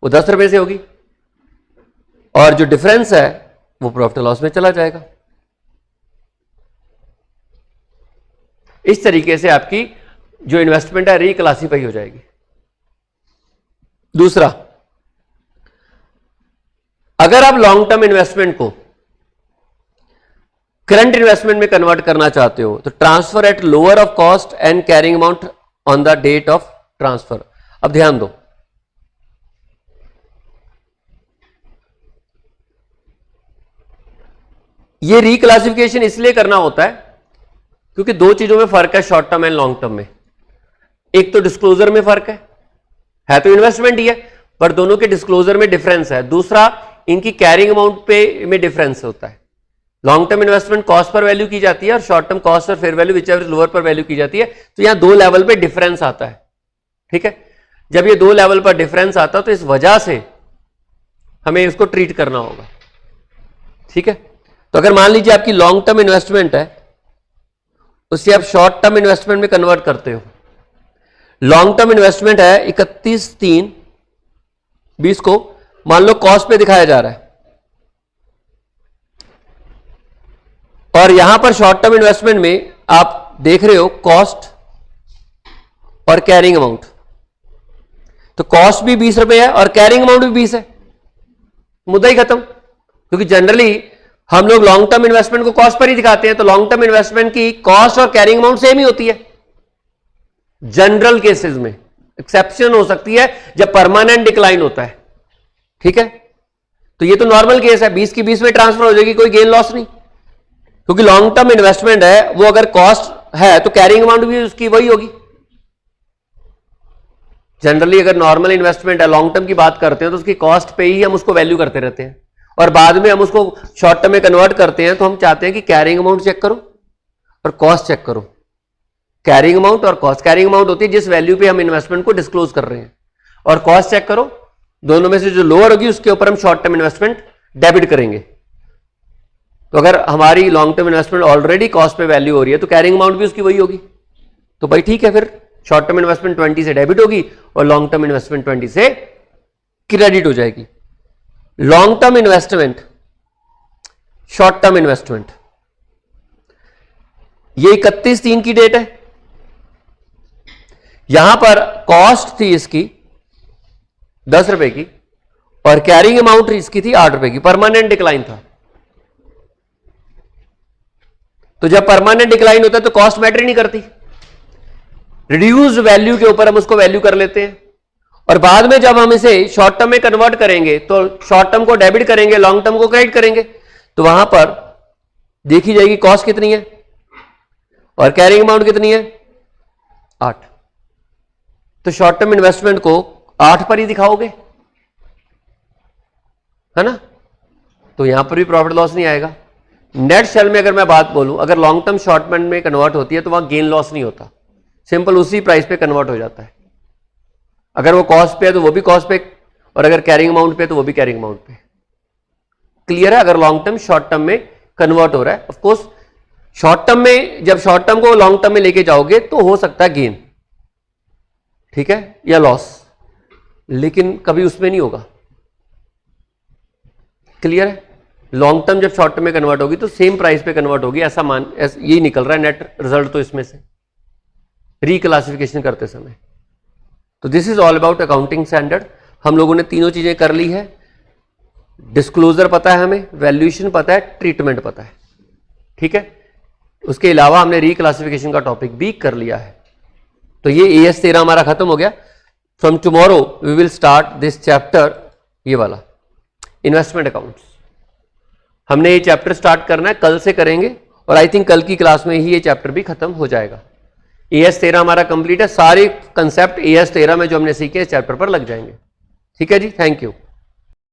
वो 10 रुपए से होगी, और जो डिफरेंस है वो प्रॉफिट लॉस में चला जाएगा। इस तरीके से आपकी जो इन्वेस्टमेंट है रिक्लासिफाई हो जाएगी। दूसरा, अगर आप लॉन्ग टर्म इन्वेस्टमेंट को करंट इन्वेस्टमेंट में कन्वर्ट करना चाहते हो तो transfer at lower of cost and carrying amount on the date of transfer. अब ध्यान दो, ये रिक्लासिफिकेशन इसलिए करना होता है क्योंकि दो चीजों में फर्क है short term and long term में। एक तो डिस्क्लोजर में फर्क है तो इन्वेस्टमेंट ही है पर दोनों के डिस्क्लोजर में डिफरेंस है। दूसरा, इनकी कैरिंग अमाउंट पे में डिफरेंस होता है। लॉन्ग टर्म इन्वेस्टमेंट कॉस्ट पर वैल्यू की जाती है और शॉर्ट टर्म कॉस्ट और fair value which ever lower पर वैल्यू की जाती है। तो यहां 2 लेवल पे डिफरेंस आता है। ठीक है, जब ये 2 लेवल पर डिफरेंस आता है तो इस वजह से हमें इसको ट्रीट करना होगा। ठीक है, तो अगर मान लीजिए आपकी लॉन्ग टर्म इन्वेस्टमेंट है उसे आप शॉर्ट टर्म इन्वेस्टमेंट में कन्वर्ट करते हो। लॉन्ग टर्म इन्वेस्टमेंट है 31/3/20 को मान लो कॉस्ट पे दिखाया जा रहा है और यहां पर शॉर्ट टर्म इन्वेस्टमेंट में आप देख रहे हो कॉस्ट और कैरिंग अमाउंट। तो कॉस्ट भी 20 रुपए है और कैरिंग अमाउंट भी 20 है, मुद्दा ही खत्म। क्योंकि जनरली हम लोग लॉन्ग टर्म इन्वेस्टमेंट को कॉस्ट पर ही दिखाते हैं, तो लॉन्ग टर्म इन्वेस्टमेंट की कॉस्ट और कैरिंग अमाउंट सेम ही होती है जनरल केसेस में। एक्सेप्शन हो सकती है जब परमानेंट डिक्लाइन होता है, ठीक है। तो ये तो नॉर्मल केस है, 20 की 20 में ट्रांसफर हो जाएगी, कोई गेन लॉस नहीं, क्योंकि लॉन्ग टर्म इन्वेस्टमेंट है, वो अगर कॉस्ट है तो कैरिंग अमाउंट भी उसकी वही होगी। जनरली अगर नॉर्मल इन्वेस्टमेंट है, लॉन्ग टर्म की बात करते हैं, तो उसकी कॉस्ट पे ही हम उसको वैल्यू करते रहते हैं, और बाद में हम उसको शॉर्ट टर्म में कन्वर्ट करते हैं, तो हम चाहते हैं कि कैरिंग अमाउंट चेक करो और कॉस्ट चेक करो। कैरिंग अमाउंट और कॉस्ट, कैरिंग अमाउंट होती है जिस वैल्यू पे हम इन्वेस्टमेंट को डिस्क्लोज कर रहे हैं, और कॉस्ट चेक करो, दोनों में से जो लोअर होगी उसके ऊपर हम शॉर्ट टर्म इन्वेस्टमेंट डेबिट करेंगे। तो अगर हमारी long term investment already cost पे वैल्यू हो रही है तो कैरिंग अमाउंट भी उसकी वही होगी, तो भाई ठीक है, फिर शॉर्ट टर्म इन्वेस्टमेंट 20 से डेबिट होगी और लॉन्ग टर्म इन्वेस्टमेंट 20 से क्रेडिट हो जाएगी। Long term investment, short term investment, ये 31/3 की डेट है। यहां पर कॉस्ट थी इसकी 10 रुपए की और कैरिंग अमाउंट इसकी थी 8 रुपए की, परमानेंट डिक्लाइन था। तो जब परमानेंट डिक्लाइन होता है तो कॉस्ट मैटर ही नहीं करती, रिड्यूस्ड वैल्यू के ऊपर हम उसको वैल्यू कर लेते हैं, और बाद में जब हम इसे शॉर्ट टर्म में कन्वर्ट करेंगे तो शॉर्ट टर्म को डेबिट करेंगे, लॉन्ग टर्म को क्रेडिट करेंगे, तो वहां पर देखी जाएगी कॉस्ट कितनी है और कैरिंग अमाउंट कितनी है, 8। तो शॉर्ट टर्म इन्वेस्टमेंट को 8 पर ही दिखाओगे, है ना, तो यहां पर भी प्रॉफिट लॉस नहीं आएगा। नेट शेल में अगर मैं बात बोलूं, अगर लॉन्ग टर्म शॉर्ट टर्म में कन्वर्ट होती है तो वहां गेन लॉस नहीं होता, सिंपल उसी प्राइस पे कन्वर्ट हो जाता है। अगर वो कॉस्ट पे है तो वो भी कॉस्ट पे, और अगर कैरिंग अमाउंट पे तो वो भी कैरिंग अमाउंट पे। क्लियर है? अगर लॉन्ग टर्म शॉर्ट टर्म में कन्वर्ट हो रहा है, ऑफ कोर्स शॉर्ट टर्म में जब शॉर्ट टर्म को लॉन्ग टर्म में लेके जाओगे तो हो सकता है गेन, ठीक है, या लॉस, लेकिन कभी उसमें नहीं होगा। क्लियर है? लॉन्ग टर्म जब शॉर्ट टर्म में कन्वर्ट होगी तो सेम प्राइस पे कन्वर्ट होगी, ऐसा यही निकल रहा है नेट रिजल्ट तो इसमें से रिक्लासिफिकेशन करते समय। तो this is all about accounting standard. हम लोगों ने तीनों चीजें कर ली है, डिस्क्लोजर पता है हमें, वैल्यूएशन पता है, ट्रीटमेंट पता है, ठीक है। उसके अलावा हमने रिक्लासिफिकेशन का टॉपिक भी कर लिया है। तो ये AS 13 हमारा खत्म हो गया। From tomorrow we will start this chapter, ये वाला इन्वेस्टमेंट अकाउंट्स। हमने ये चैप्टर स्टार्ट करना है, कल से करेंगे, और आई थिंक कल की क्लास में ही ये चैप्टर भी खत्म हो जाएगा। AS 13 हमारा कंप्लीट है, सारे कंसेप्ट AS 13 में जो हमने सीखे इस चैप्टर पर लग जाएंगे। ठीक है जी, थैंक यू।